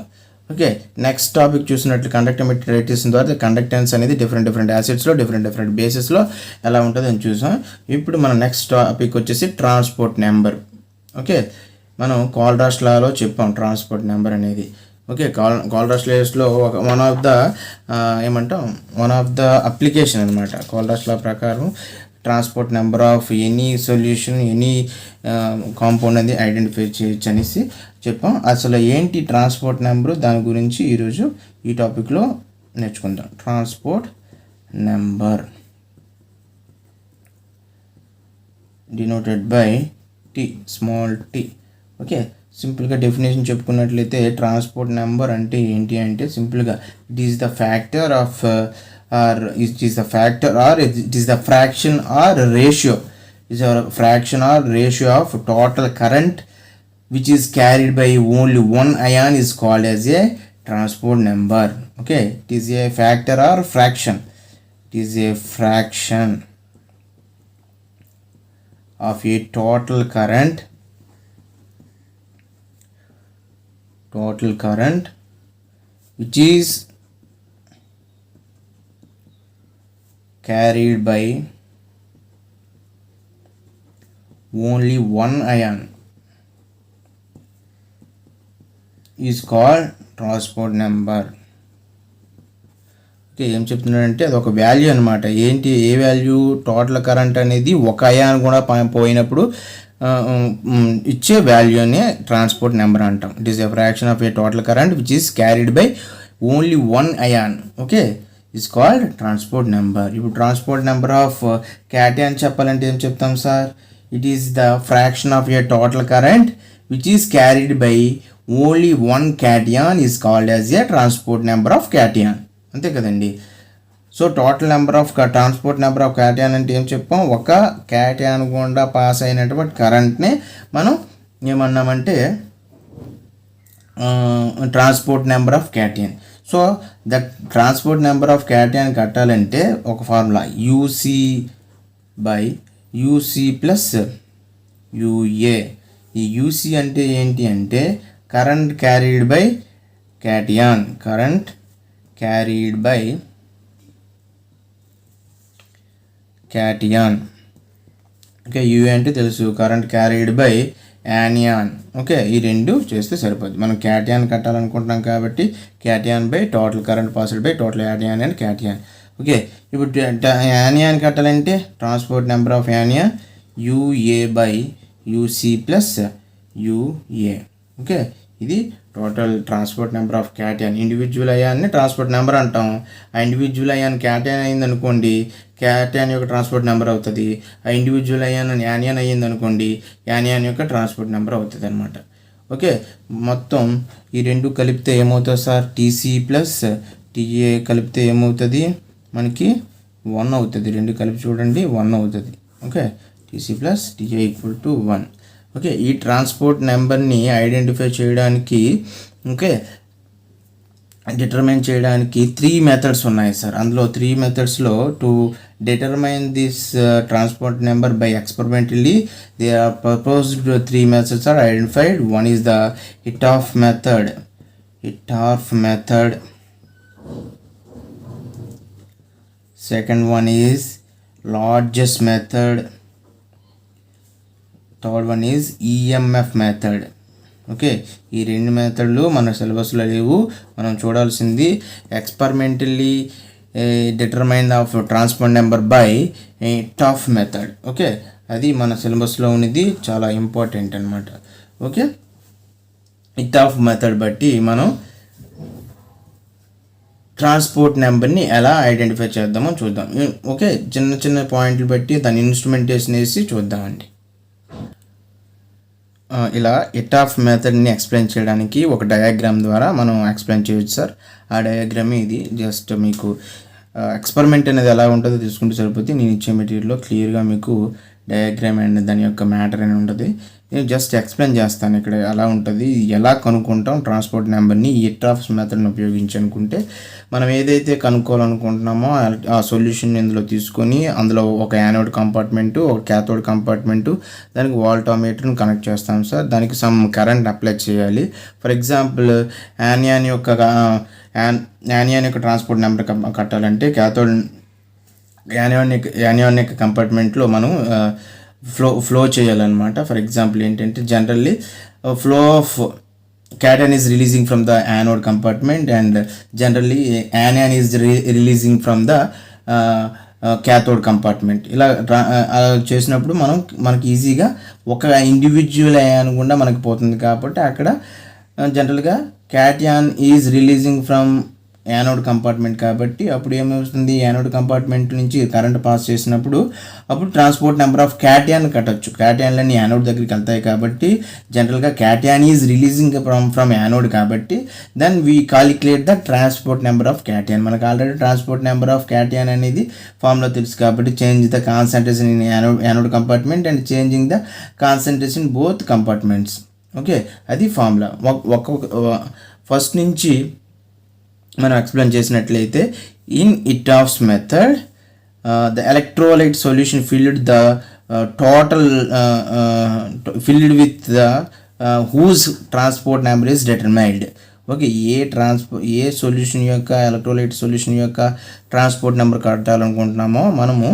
Okay, next topic చూసినట్లు కండక్టివిటీ టైట్రేషన్ ద్వారా కండక్టెన్స్ అనేది డిఫరెంట్ యాసిడ్స్లో డిఫరెంట్ బేసెస్లో ఎలా ఉంటుంది అని చూసాం. ఇప్పుడు మన నెక్స్ట్ టాపిక్ వచ్చేసి ట్రాన్స్పోర్ట్ నెంబర్. ఓకే, మనం కాల్డ్రాస్ లాలో చెప్పాం ట్రాన్స్పోర్ట్ నెంబర్ అనేది. ఓకే, కాల్డ్రాస్ లేయర్స్లో వన్ ఆఫ్ ద అప్లికేషన్ అనమాట. కాల్డ్రాస్ లా ప్రకారం transport number of any solution, any compound అనేది ఐడెంటిఫై చేయొచ్చు అనేసి చెప్పాం. అసలు ఏంటి ట్రాన్స్పోర్ట్ నెంబరు, దాని గురించి ఈరోజు ఈ టాపిక్లో నేర్చుకుందాం. Transport number denoted by T, small T. Okay, సింపుల్గా డెఫినేషన్ చెప్పుకున్నట్లయితే ట్రాన్స్పోర్ట్ నెంబర్ అంటే ఏంటి అంటే సింపుల్గా it is the factor of it is the fraction or ratio. Is a fraction or ratio of total current which is carried by only one ion is called as a transport number. Okay, it is a factor or fraction. It is a fraction of a total current which is carried by only one ion is called transport number. Okay, ఏం చెప్తున్నాడంటే అది ఒక value అనమాట. ఏంటి, ఏ value? Total current అనేది ఒక ion కూడా పోయినప్పుడు ఇచ్చే వాల్యూనే ట్రాన్స్పోర్ట్ నెంబర్ అంటాం. It is a fraction of a total current which is carried by only one ion. Okay, is called transport number. ఇప్పుడు ట్రాన్స్పోర్ట్ నెంబర్ ఆఫ్ క్యాటయాన్ చెప్పాలంటే ఏం చెప్తాం sir? It is the fraction of a total current which is carried by only one cation is called as a transport number of cation. అంతే కదండి. So total number of transport number of cation అంటే ఏం చెప్పాం? ఒక cation గుండా pass అయినటువంటి కరెంట్ని మనం ఏమన్నామంటే transport number of cation. So the transport number of cation కట్టాలంటే ఒక formula UC by UC plus UA. ఈ యూసీ అంటే ఏంటి అంటే current carried by cation, current carried by cation. Okay, UA అంటే తెలుసు, current carried by anion. Okay, ఈ రెండు చేస్తే సరిపోద్ది. మనం క్యాటయాన్ కట్టాలనుకుంటున్నాం కాబట్టి cation by total current passed by total anion and cation. Okay, ఇప్పుడు యానియాన్ కట్టాలంటే transport number of anion UA by UC plus UA. Okay, ఇది total transport number of cation. Individual అయాన్ని ట్రాన్స్పోర్ట్ నెంబర్ అంటాం. ఆ individual ion cation అయింది అనుకోండి, cation యొక్క transport number అవుతుంది. ఆ ఇండివిజువల్ అయాన్ యానియాన్ అయ్యింది అనుకోండి, యానియాన్ యొక్క ట్రాన్స్పోర్ట్ నెంబర్ అవుతుంది అనమాట. ఓకే, మొత్తం ఈ రెండు కలిపితే ఏమవుతుంది సార్? టీసీ ప్లస్ టీఏ కలిపితే ఏమవుతుంది? మనకి 1 అవుతుంది. రెండు కలిపి చూడండి, 1 అవుతుంది. Okay, TC plus TA equal to 1. Okay, ఈ ట్రాన్స్పోర్ట్ నెంబర్ని ఐడెంటిఫై చేయడానికి, ఓకే, డిటర్మైన్ చేయడానికి 3 మెథడ్స్ ఉన్నాయి సార్. అందులో 3 మెథడ్స్లో to determine this transport number by experimentally they are proposed 3 methods are identified. One is the Hittorf method. Second one is largest method. Third one is EMF method. Okay, ఈ 2 మెథడ్లు మన సిలబస్లో లేవు. మనం చూడాల్సింది experimentally determine of transport number by hit-of method. Okay, అది మన సిలబస్లో ఉన్నది, చాలా ఇంపార్టెంట్ అనమాట. ఓకే, హిట్-ఆఫ్ మెథడ్ బట్టి మనం ట్రాన్స్పోర్ట్ నెంబర్ని ఎలా ఐడెంటిఫై చేద్దామో చూద్దాం. ఓకే, చిన్న చిన్న పాయింట్లు బట్టి దాని ఇన్స్ట్రుమెంటేషన్ వేసి చూద్దామండి. ఇలా హిట్-ఆఫ్ మెథడ్ని ఎక్స్ప్లెయిన్ చేయడానికి ఒక డయాగ్రామ్ ద్వారా మనం ఎక్స్ప్లెయిన్ చేయొచ్చు సార్. ఆ డయాగ్రామ్ ఇది. జస్ట్ మీకు ఎక్స్పెరిమెంట్ అనేది ఎలా ఉంటుందో తీసుకుంటే సరిపోతుంది. నేను ఇచ్చే మెటీరియల్లో క్లియర్గా మీకు డయాగ్రామ్ అండ్ దాని యొక్క మ్యాటర్ అని ఉంటుంది. నేను జస్ట్ ఎక్స్ప్లెయిన్ చేస్తాను ఇక్కడ ఎలా ఉంటుంది, ఎలా కనుక్కుంటాం ట్రాన్స్పోర్ట్ నెంబర్ని హిట్-ఆఫ్ మెథడ్ని ఉపయోగించి అనుకుంటే. మనం ఏదైతే కనుక్కోవాలనుకుంటున్నామో ఆ సొల్యూషన్ ఇందులో తీసుకొని అందులో ఒక యానోడ్ కంపార్ట్మెంటు, ఒక క్యాథోడ్ కంపార్ట్మెంటు, దానికి వాల్టామీటర్ని కనెక్ట్ చేస్తాం సార్. దానికి సమ్ కరెంట్ అప్లై చేయాలి. ఫర్ ఎగ్జాంపుల్ యానియాన్ యొక్క ట్రాన్స్పోర్ట్ నెంబర్ కట్టాలంటే క్యాథోడ్ యానియాన్ యొక్క కంపార్ట్మెంట్లో మనం ఫ్లో చేయాలన్నమాట. ఫర్ ఎగ్జాంపుల్ ఏంటంటే generally flow of cation is releasing from the anode compartment, and generally anion is releasing from the cathode compartment. ఇలా చేసినప్పుడు మనకి ఈజీగా ఒక ఇండివిజువల్ అయాన్ గుండా మనకి పోతుంది కాబట్టి అక్కడ జనరల్గా cation is releasing from anode compartment కాబట్టి అప్పుడు ఏమవుతుంది, యానోడ్ కంపార్ట్మెంట్ నుంచి కరెంట్ పాస్ చేసినప్పుడు అప్పుడు ట్రాన్స్పోర్ట్ నెంబర్ ఆఫ్ క్యాటయాన్ కట్టచ్చు. క్యాటయాన్లన్నీ యానోడ్ దగ్గరికి వెళ్తాయి కాబట్టి జనరల్గా cation is releasing from anode కాబట్టి then we calculate the transport number of cation. మనకు already transport number of cation అనేది ఫార్ములా తెలుసు కాబట్టి change the concentration in anode compartment and changing the concentration both compartments. Okay, అది formula. First నుంచి మనం explain చేసినట్లయితే in Hittorf's method the electrolyte solution filled with the whose transport number is determined. Okay, a solution యొక్క electrolyte solution యొక్క transport number కట్టాలనుకుంటున్నామో మనము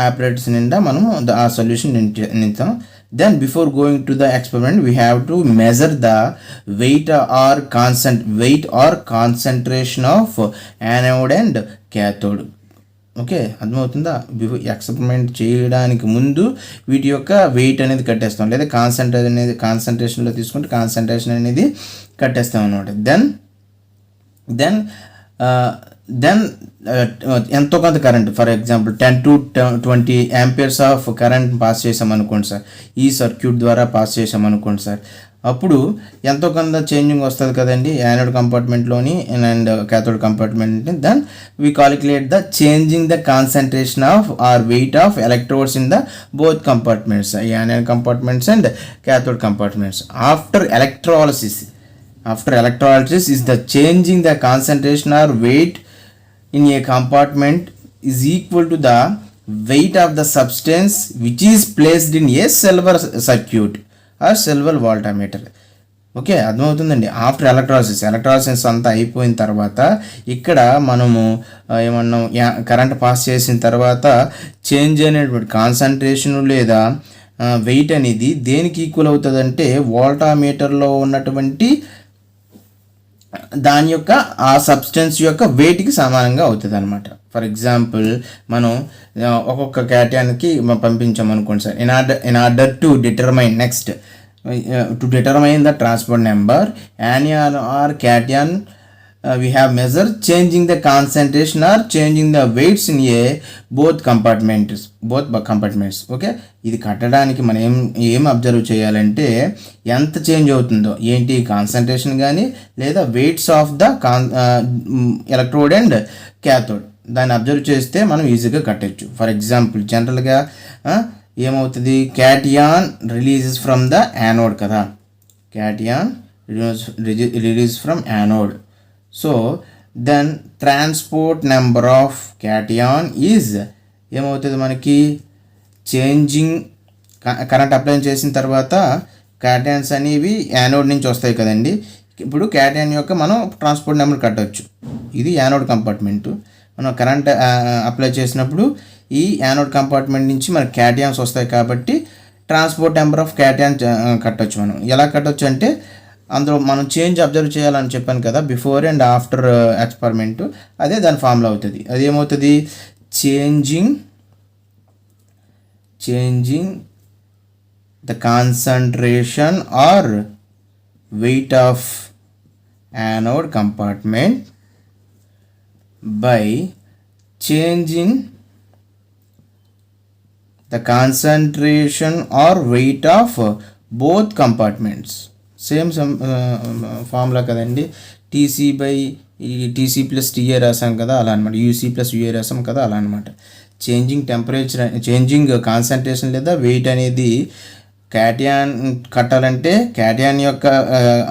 operators నిండా మనము ఆ solution నింటాం. Then before going to the experiment we have to measure the weight or concentration of anode and cathode. Okay, అర్థమవుతుందా? Experiment చేయడానికి ముందు వీటి యొక్క వెయిట్ అనేది కట్టేస్తాం, లేదా కాన్సన్ట్రేషన్లో తీసుకుంటే కాన్సన్ట్రేషన్ అనేది కట్టేస్తాం అనమాట. దెన్ ఎంతో కొంత current, for example 10 to 20 amperes of current pass చేసామనుకోండి సార్, ఈ సర్క్యూట్ ద్వారా పాస్ చేసామనుకోండి సార్, అప్పుడు ఎంతో కొంత చేంజింగ్ వస్తుంది కదండి యానోడ్ కంపార్ట్మెంట్లోని and cathode compartment. Then we calculate the changing the concentration of or weight of electrodes in the both compartments, anode compartments and cathode compartments. After electrolysis is the changing the concentration or weight in a compartment is equal to the weight of the substance which is placed in a silver circuit or silver voltmeter. Okay, అర్థమవుతుందండి. After electrolysis అంతా అయిపోయిన తర్వాత ఇక్కడ మనము ఏమన్నాం, current pass చేసిన తర్వాత change అయినటువంటి concentration లేదా వెయిట్ అనేది దేనికి ఈక్వల్ అవుతుందంటే వోల్టామీటర్లో ఉన్నటువంటి దాని యొక్క ఆ సబ్స్టెన్స్ యొక్క వెయిట్కి సమానంగా అవుతుంది అనమాట. ఫర్ ఎగ్జాంపుల్ మనం ఒక్కొక్క క్యాటయాన్కి పంపించాం అనుకోండి sir, in order to determine the transport number anion or cation, we have measured changing the concentration or changing the weights in both compartments. Okay, ఇది కట్టడానికి మనం ఏం అబ్జర్వ్ చేయాలంటే ఎంత చేంజ్ అవుతుందో ఏంటి, కాన్సన్ట్రేషన్ కానీ లేదా weights of the electrode and cathode, దాన్ని అబ్జర్వ్ చేస్తే మనం ఈజీగా కట్టచ్చు. ఫర్ ఎగ్జాంపుల్ జనరల్గా ఏమవుతుంది, cation releases from the anode కదా, cation release from anode. So then transport number of cation is ఏమవుతుంది మనకి, చేంజింగ్ కరెంట్ అప్లై చేసిన తర్వాత క్యాటయాన్స్ అనేవి యానోడ్ నుంచి వస్తాయి కదండి. ఇప్పుడు క్యాటయాన్ యొక్క మనం ట్రాన్స్పోర్ట్ నెంబర్ కట్టవచ్చు. ఇది యానోడ్ కంపార్ట్మెంటు. మనం కరెంట్ అప్లై చేసినప్పుడు ఈ యానోడ్ కంపార్ట్మెంట్ నుంచి మనకి క్యాటయాన్స్ వస్తాయి కాబట్టి ట్రాన్స్పోర్ట్ నెంబర్ ఆఫ్ క్యాటయాన్ కట్టవచ్చు. మనం ఎలా కట్టవచ్చు అంటే అందులో మనం చేంజ్ అబ్జర్వ్ చేయాలని చెప్పాను కదా బిఫోర్ అండ్ ఆఫ్టర్ ఎక్స్పెరిమెంట్, అదే దాని ఫార్ములా అవుతుంది. అదేమవుతుంది, changing the concentration or weight of anode compartment by changing the concentration or weight of both compartments. Same formula కదండి, టీసీ ప్లస్ టీఏ రాసాం కదా అలా అనమాట, యూసీ ప్లస్ యూఏ రాసాం కదా అలా అనమాట. చేంజింగ్ కాన్సన్ట్రేషన్ లేదా వెయిట్ అనేది క్యాటయాన్ కట్టాలంటే క్యాటయాన్ యొక్క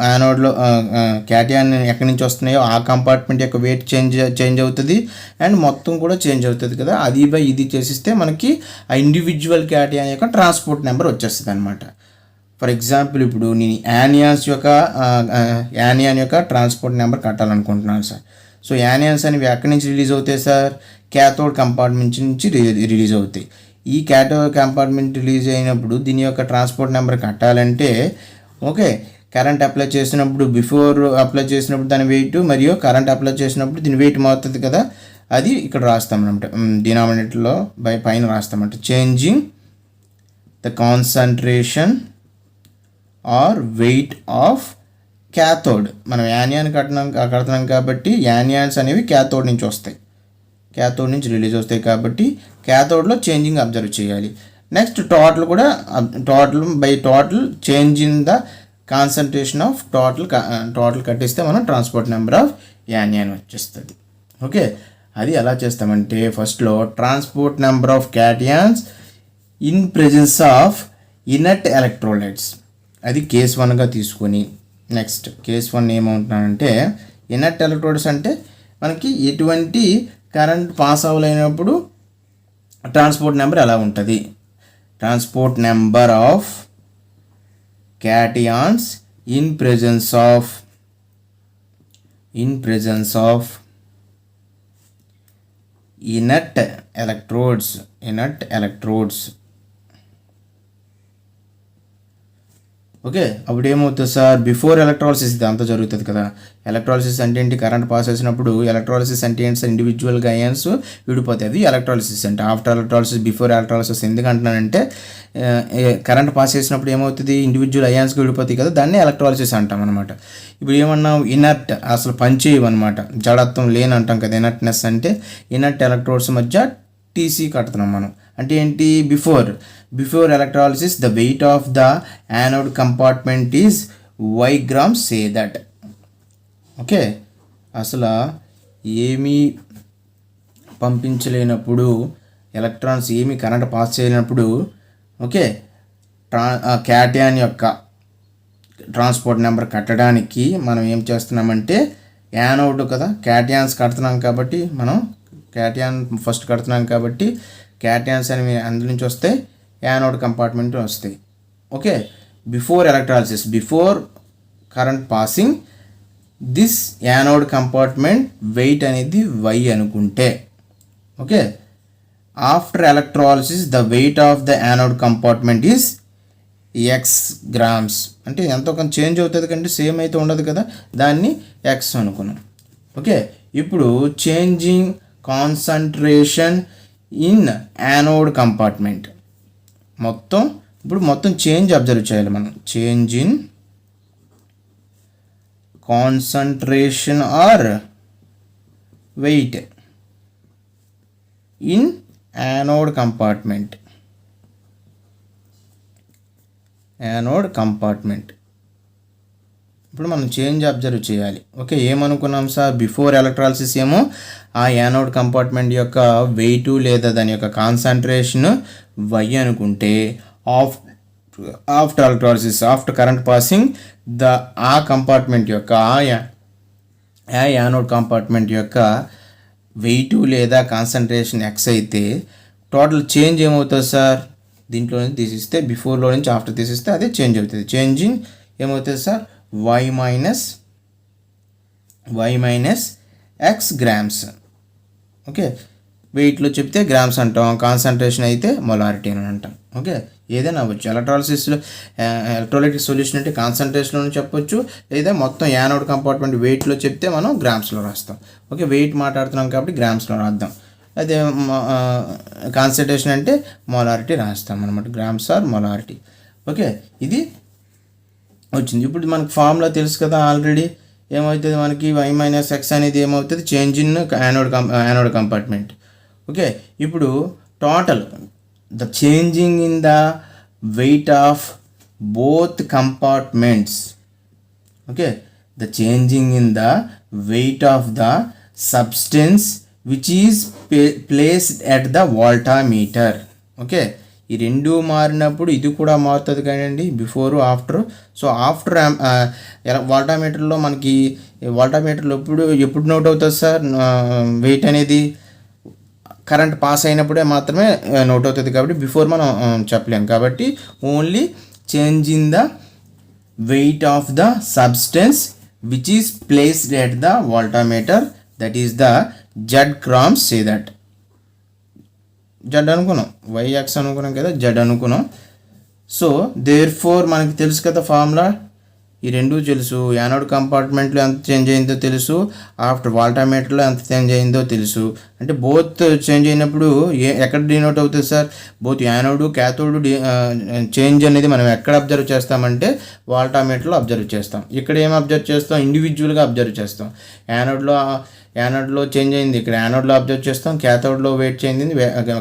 యానోడ్లో క్యాటయాన్ ఎక్కడి నుంచి వస్తున్నాయో ఆ కంపార్ట్మెంట్ యొక్క వెయిట్ చేంజ్ అవుతుంది అండ్ మొత్తం కూడా చేంజ్ అవుతుంది కదా. అది బై ఇది చేసిస్తే మనకి ఆ ఇండివిజువల్ క్యాటయాన్ యొక్క ట్రాన్స్పోర్ట్ నెంబర్ వచ్చేస్తుంది అనమాట. ఫర్ ఎగ్జాంపుల్ ఇప్పుడు నేను యానియాన్ యొక్క ట్రాన్స్పోర్ట్ నెంబర్ కట్టాలనుకుంటున్నాను సార్. సో యానియాన్స్ అనేవి ఎక్కడి నుంచి రిలీజ్ అవుతాయి సార్, క్యాథోడ్ కంపార్ట్మెంట్ నుంచి రిలీజ్ అవుతాయి. ఈ క్యాథోడ్ కంపార్ట్మెంట్ రిలీజ్ అయినప్పుడు దీని యొక్క ట్రాన్స్పోర్ట్ నెంబర్ కట్టాలంటే ఓకే కరెంట్ అప్లై చేసినప్పుడు బిఫోర్ అప్లై చేసినప్పుడు దాని వెయిట్ మరియు కరెంట్ అప్లై చేసినప్పుడు దీని వెయిట్ మారుతుంది కదా, అది ఇక్కడ రాస్తామన్నమాట. డినామినేటర్లో పైన రాస్తామంట. Changing the concentration or weight of cathode. మనం యానియాన్ కడుతున్నాం కాబట్టి యానియాన్స్ అనేవి క్యాథోడ్ నుంచి వస్తాయి, క్యాథోడ్ నుంచి రిలీజ్ వస్తాయి కాబట్టి క్యాథోడ్లో చేంజింగ్ అబ్జర్వ్ చేయాలి. నెక్స్ట్ టోటల్ కూడా total change in the concentration of total కట్టిస్తే మనం ట్రాన్స్పోర్ట్ నెంబర్ ఆఫ్ యానియాన్ వచ్చేస్తుంది. ఓకే, అది ఎలా చేస్తామంటే ఫస్ట్లో transport number of cations in presence of inert electrolytes, అది కేస్ 1గా తీసుకొని నెక్స్ట్ కేస్ 1 ఏమవుతుందంటే ఇనర్ట్ ఎలక్ట్రోలైట్స్ అంటే మనకి ఎటువంటి కరెంట్ పాస్ అవ్వలేనప్పుడు ట్రాన్స్పోర్ట్ నెంబర్ ఎలా ఉంటుంది. Transport number of cations in presence of inert electrodes. Okay, అప్పుడు ఏమవుతుంది సార్, బిఫోర్ ఎలక్ట్రాలిసిస్ ఇది అంతా జరుగుతుంది కదా. ఎలక్ట్రాలిసిస్ అంటే ఏంటి, కరెంట్ పాస్ చేసినప్పుడు ఎలక్ట్రాలిసిస్ అంటే ఏంటి సార్, ఇండివిజువల్గా అయాన్స్ విడిపోతాయి, అది ఎలక్ట్రాలిసిస్ అంటే. ఆఫ్టర్ ఎలక్ట్రాలిసిస్ బిఫోర్ ఎలక్ట్రాలిసిస్ ఎందుకంటున్నానంటే కరెంట్ పాస్ చేసినప్పుడు ఏమవుతుంది, ఇండివిజువల్ అయాన్స్కి విడిపోతాయి కదా, దాన్ని ఎలక్ట్రాలిసిస్ అంటాం అనమాట. ఇప్పుడు ఏమన్నాం, ఇనర్ట్ అసలు పనిచేయవన్నమాట, జడత్వం లేని అంటాం కదా. ఇనర్ట్నెస్ అంటే ఇనర్ట్ ఎలక్ట్రోడ్స్ మధ్య టీసీ కడుతున్నాం మనం. అంటే ఏంటి, before electrolysis the weight of the anode compartment is y grams, say that. Okay, అసలు ఏమీ పంపించలేనప్పుడు, ఎలక్ట్రాన్స్ ఏమీ కరెంట్ పాస్ చేయలేనప్పుడు, ఓకే, క్యాటియాన్ యొక్క ట్రాన్స్పోర్ట్ నెంబర్ కట్టడానికి మనం ఏం చేస్తున్నామంటే యానోడ్ కదా, క్యాటియాన్స్ కడుతున్నాం కాబట్టి మనం క్యాటియాన్ ఫస్ట్ కడుతున్నాం కాబట్టి క్యాటియాన్స్ అనేవి అందులో నుంచి వస్తాయి, యానోడ్ కంపార్ట్మెంట్ వస్తాయి. Okay, before electrolysis, before current passing this anode compartment weight అనేది y అనుకుంటే, okay, after electrolysis the weight of the anode compartment is x grams. అంటే ఎంతో కొంత చేంజ్ అవుతుంది కంటే సేమ్ అయితే ఉండదు కదా, దాన్ని x అనుకున్నాం. ఓకే, ఇప్పుడు changing concentration in anode compartment, మొత్తం చేంజ్ అబ్జర్వ్ చేయాలి మనం. Change in concentration or weight in anode compartment. ఇప్పుడు మనం చేంజ్ అబ్జర్వ్ చేయాలి. ఓకే, ఏమనుకున్నాం సార్, బిఫోర్ ఎలక్ట్రాలిసిస్ ఏమో ఆ యానోడ్ కంపార్ట్మెంట్ యొక్క వెయిట్ లేదా దాని యొక్క కాన్సన్ట్రేషన్ y అనుకుంటే, after electrolysis, after current passing ఆ కంపార్ట్మెంట్ యొక్క ఆ యానోడ్ కంపార్ట్మెంట్ యొక్క వెయిట్ లేదా కాన్సన్ట్రేషన్ x అయితే టోటల్ చేంజ్ ఏమవుతుంది సార్, దీంట్లో నుంచి తీసిస్తే బిఫోర్లో నుంచి ఆఫ్టర్ తీసిస్తే అదే చేంజ్ అవుతుంది. చేంజింగ్ ఏమవుతుంది sir, y minus x grams. Okay, వెయిట్లో చెప్తే గ్రామ్స్ అంటాం, కాన్సన్ట్రేషన్ అయితే మొలారిటీ అని అంటాం. ఓకే, ఏదైనా అవ్వచ్చు. ఎలక్ట్రోలైటిక్ సొల్యూషన్ అంటే కాన్సన్ట్రేషన్లో చెప్పొచ్చు, లేదా మొత్తం యానోడ్ కంపార్ట్మెంట్ వెయిట్లో చెప్తే మనం గ్రామ్స్లో రాస్తాం. ఓకే, వెయిట్ మాట్లాడుతున్నాం కాబట్టి గ్రామ్స్లో రాద్దాం. అదే కాన్సన్ట్రేషన్ అంటే మొలారిటీ రాస్తాం అనమాట, గ్రామ్స్ ఆర్ మొలారిటీ. ఓకే, ఇది వచ్చింది. ఇప్పుడు మనకు ఫార్ములా తెలుసు కదా ఆల్రెడీ. ఏమవుతుంది మనకి, y మైనస్ x అనేది ఏమవుతుంది, change in anode compartment. Okay, ఇప్పుడు total the changing in the weight of both compartments. Okay, the changing in the weight of the substance which is placed at the voltameter. Okay, ఈ రెండు మారినప్పుడు ఇది కూడా మారుతుంది కదండి, బిఫోరు ఆఫ్టర్. సో ఆఫ్టర్ వాల్టామీటర్లో మనకి వాల్టామీటర్లో ఎప్పుడు నోట్ అవుతుంది సార్ వెయిట్ అనేది, కరెంట్ పాస్ అయినప్పుడే మాత్రమే నోట్ అవుతుంది కాబట్టి బిఫోర్ మనం చెప్పలేం. కాబట్టి only change in the weight of the substance which is placed at the voltameter, that is the z grams, say that. z అనుకున్నాం, yx అనుకున్నాం కదా, z అనుకున్నాం. సో దేర్ ఫోర్ మనకి తెలుసు కదా ఫార్ములా, ఈ రెండు తెలుసు. యానోడ్ కంపార్ట్మెంట్లో ఎంత చేంజ్ అయిందో తెలుసు, ఆఫ్టర్ వాల్టామీటర్లో ఎంత చేంజ్ అయిందో తెలుసు. అంటే బోత్ చేంజ్ అయినప్పుడు ఎక్కడ డినోట్ అవుతుంది sir? Both anode cathode change అనేది మనం ఎక్కడ అబ్జర్వ్ చేస్తామంటే వాల్టామీటర్లో అబ్జర్వ్ చేస్తాం. ఇక్కడ ఏం అబ్జర్వ్ చేస్తాం? ఇండివిజువల్గా అబ్జర్వ్ చేస్తాం. యానోడ్లో చేంజ్ అయింది, ఇక్కడ యానోడ్లో అబ్జర్వ్ చేస్తాం. క్యాథోడ్లో వెయిట్ చేంజ్ అయింది,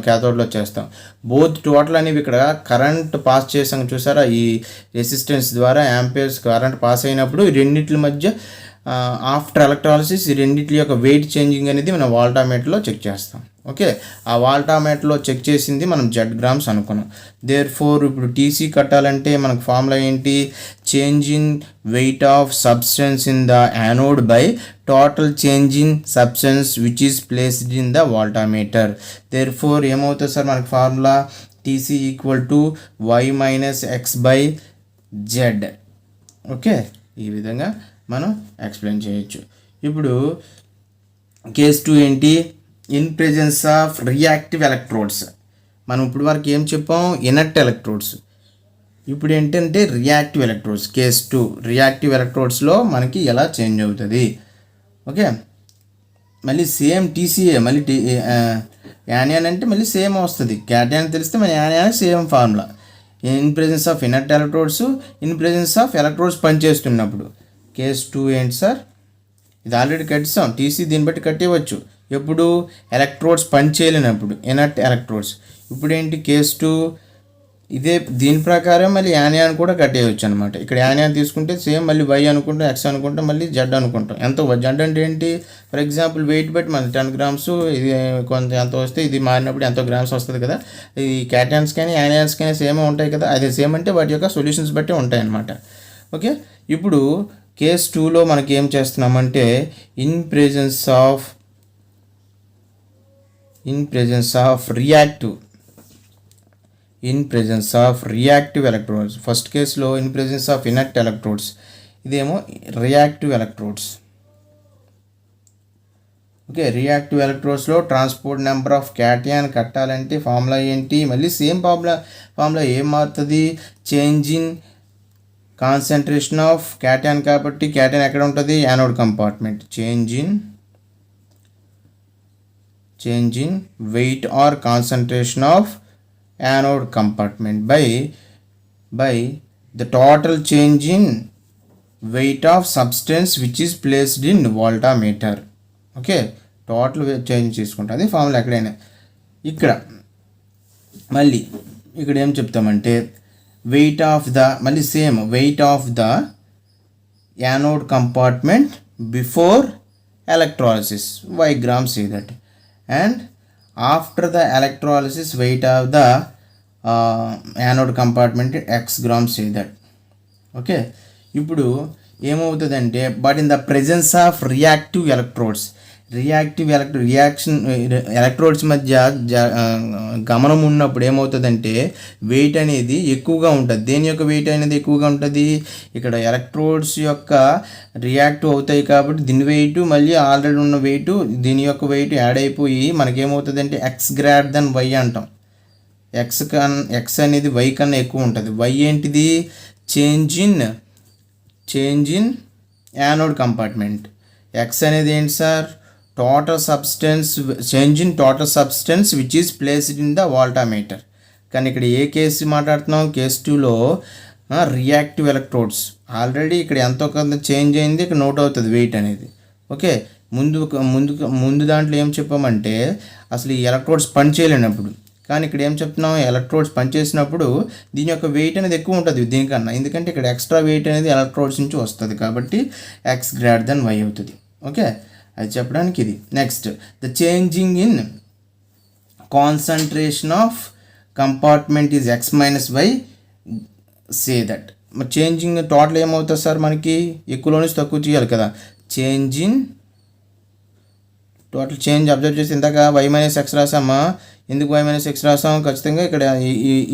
క్యాథోడ్లో చేస్తాం. బోత్ టోటల్ అనేవి ఇక్కడ కరెంట్ పాస్ చేసాం చూసారా? ఈ రెసిస్టెన్స్ ద్వారా యాంపియర్స్ కరెంట్ పాస్ అయినప్పుడు ఈ రెండింటి మధ్య ఆఫ్టర్ ఎలక్ట్రాలిసిస్ ఈ రెండింటి యొక్క వెయిట్ చేంజింగ్ అనేది మనం వాల్టామీటర్లో చెక్ చేస్తాం. ఓకే, ఆ వాల్టామీటర్లో చెక్ చేసింది మనం జెడ్ గ్రామ్స్ అనుకున్నాం. దేర్ ఫోర్ ఇప్పుడు టీసీ కట్టాలంటే మనకు ఫార్ములా ఏంటి? Change in weight of substance in the anode by total change in substance which is placed in the voltameter. Therefore ఏమవుతుంది సార్ మనకు formula? TC equal to Y minus X by Z. Okay, ఈ విధంగా మనం explain చేయొచ్చు. ఇప్పుడు case 2 ఏంటి? In presence of reactive electrodes. మనం ఇప్పుడు వరకు ఏం చెప్పాం? Inert electrodes. ఇప్పుడు ఏంటంటే రియాక్టివ్ ఎలక్ట్రోడ్స్. కేస్ 2 రియాక్టివ్ ఎలక్ట్రోడ్స్లో మనకి ఎలా చేంజ్ అవుతుంది? ఓకే, మళ్ళీ సేమ్ టీసీఏ, మళ్ళీ యానియాన్ అంటే మళ్ళీ సేమ్ వస్తుంది. క్యాటయాన్ తెలిస్తే మన anion same formula. In presence of inert electrodes, in presence of electrodes పనిచేస్తున్నప్పుడు. కేస్ 2 ఏంటి సార్? ఇది ఆల్రెడీ కట్టాం. టీసీ దీన్ని బట్టి కట్టేయవచ్చు. ఎప్పుడు? ఎలక్ట్రోడ్స్ పనిచేయలేనప్పుడు, ఇనర్ట్ ఎలక్ట్రోడ్స్. ఇప్పుడు ఏంటి? కేస్ 2 ఇదే దీని ప్రకారం మళ్ళీ యానియాన్ కూడా కట్టేయవచ్చు అనమాట. ఇక్కడ యానియాన్ తీసుకుంటే సేమ్ మళ్ళీ వై అనుకుంటాం, ఎక్స్ అనుకుంటాం, మళ్ళీ జెడ్ అనుకుంటాం. ఎంత జెడ్ అంటే ఏంటి? ఫర్ ఎగ్జాంపుల్ వెయిట్ బట్టి మన 10 గ్రామ్స్ ఇది కొంత ఎంత వస్తే ఇది మారినప్పుడు ఎంతో గ్రామ్స్ వస్తుంది కదా. ఈ క్యాటయాన్స్ కానీ యానియాన్స్ కానీ సేమ్ ఉంటాయి కదా. అదే సేమ్ అంటే వాటి యొక్క సొల్యూషన్స్ బట్టి ఉంటాయి అన్నమాట. ఓకే, ఇప్పుడు కేస్ 2లో మనకి ఏం చేస్తున్నామంటే in presence of reactive electrodes. First కేసులో in presence of inert electrodes, ఇదేమో రియాక్టివ్ ఎలక్ట్రోడ్స్. ఓకే, రియాక్టివ్ ఎలక్ట్రోడ్స్లో ట్రాన్స్పోర్ట్ నెంబర్ ఆఫ్ క్యాటయాన్ కట్టాలంటే ఫార్ములా ఏంటి? మళ్ళీ సేమ్ ఫార్ములా ఏం మారుతుంది? Change in concentration of cation. కాబట్టి క్యాటయాన్ ఎక్కడ ఉంటుంది? Anode compartment. Change in weight or concentration of anode compartment by the total change in weight of substance which is placed in voltameter. Okay, total change చేసుకుంటాం. అది formula ఎక్కడైనా. ఇక్కడ మళ్ళీ ఇక్కడ ఏం చెప్తామంటే weight of the anode compartment before electrolysis y grams say that, and after the electrolysis weight of the anode compartment x grams say that. Okay, ఇప్పుడు ఏమవుతుందంటే but in the presence of reactive electrodes మధ్య గమనం ఉన్నప్పుడు ఏమవుతుందంటే wait అనేది ఎక్కువగా ఉంటుంది. దేని యొక్క వెయిట్ అనేది ఎక్కువగా ఉంటుంది? ఇక్కడ ఎలక్ట్రోడ్స్ యొక్క రియాక్టివ్ అవుతాయి కాబట్టి దీని వెయిట్ మళ్ళీ ఆల్రెడీ ఉన్న వెయిట్ దీని యొక్క వెయిట్ యాడ్ అయిపోయి మనకేమవుతుందంటే ఎక్స్ గ్రేటర్ దెన్ వై అంటాం. ఎక్స్ అనేది వై కన్నా ఎక్కువ ఉంటుంది. వై ఏంటిది? Change in anode compartment. X అనేది ఏంటి sir? Change in total substance which is placed in the voltameter. కానీ ఇక్కడ ఏ కేసు మాట్లాడుతున్నాం? కేస్ 2లో రియాక్టివ్ ఎలక్ట్రోడ్స్ ఆల్రెడీ ఇక్కడ ఎంతో కొంత చేంజ్ అయింది, ఇక్కడ నోట్ అవుతుంది వెయిట్ అనేది. ఓకే, ముందు దాంట్లో ఏం చెప్పామంటే అసలు ఈ ఎలక్ట్రోడ్స్ పనిచేయలేనప్పుడు. కానీ ఇక్కడ ఏం చెప్తున్నాం? ఎలక్ట్రోడ్స్ పనిచేసినప్పుడు దీని యొక్క వెయిట్ అనేది ఎక్కువ ఉంటుంది దీనికన్నా. ఎందుకంటే ఇక్కడ ఎక్స్ట్రా వెయిట్ అనేది ఎలక్ట్రోడ్స్ నుంచి వస్తుంది కాబట్టి ఎక్స్ గ్రేటర్ దెన్ వై అవుతుంది. ఓకే, అది చెప్పడానికి ఇది. Next, the changing in concentration of compartment is X minus Y say that. Changing total ఏమవుతుంది సార్? మనకి ఎక్కువలో నుంచి తక్కువ చేయాలి కదా. టోటల్ చేంజ్ అబ్జర్వ్ చేసి ఇందాక వై మైనస్ ఎక్స్ రాసామా? ఎందుకు వై మైనస్ ఎక్స్ రాసాము? ఖచ్చితంగా ఇక్కడ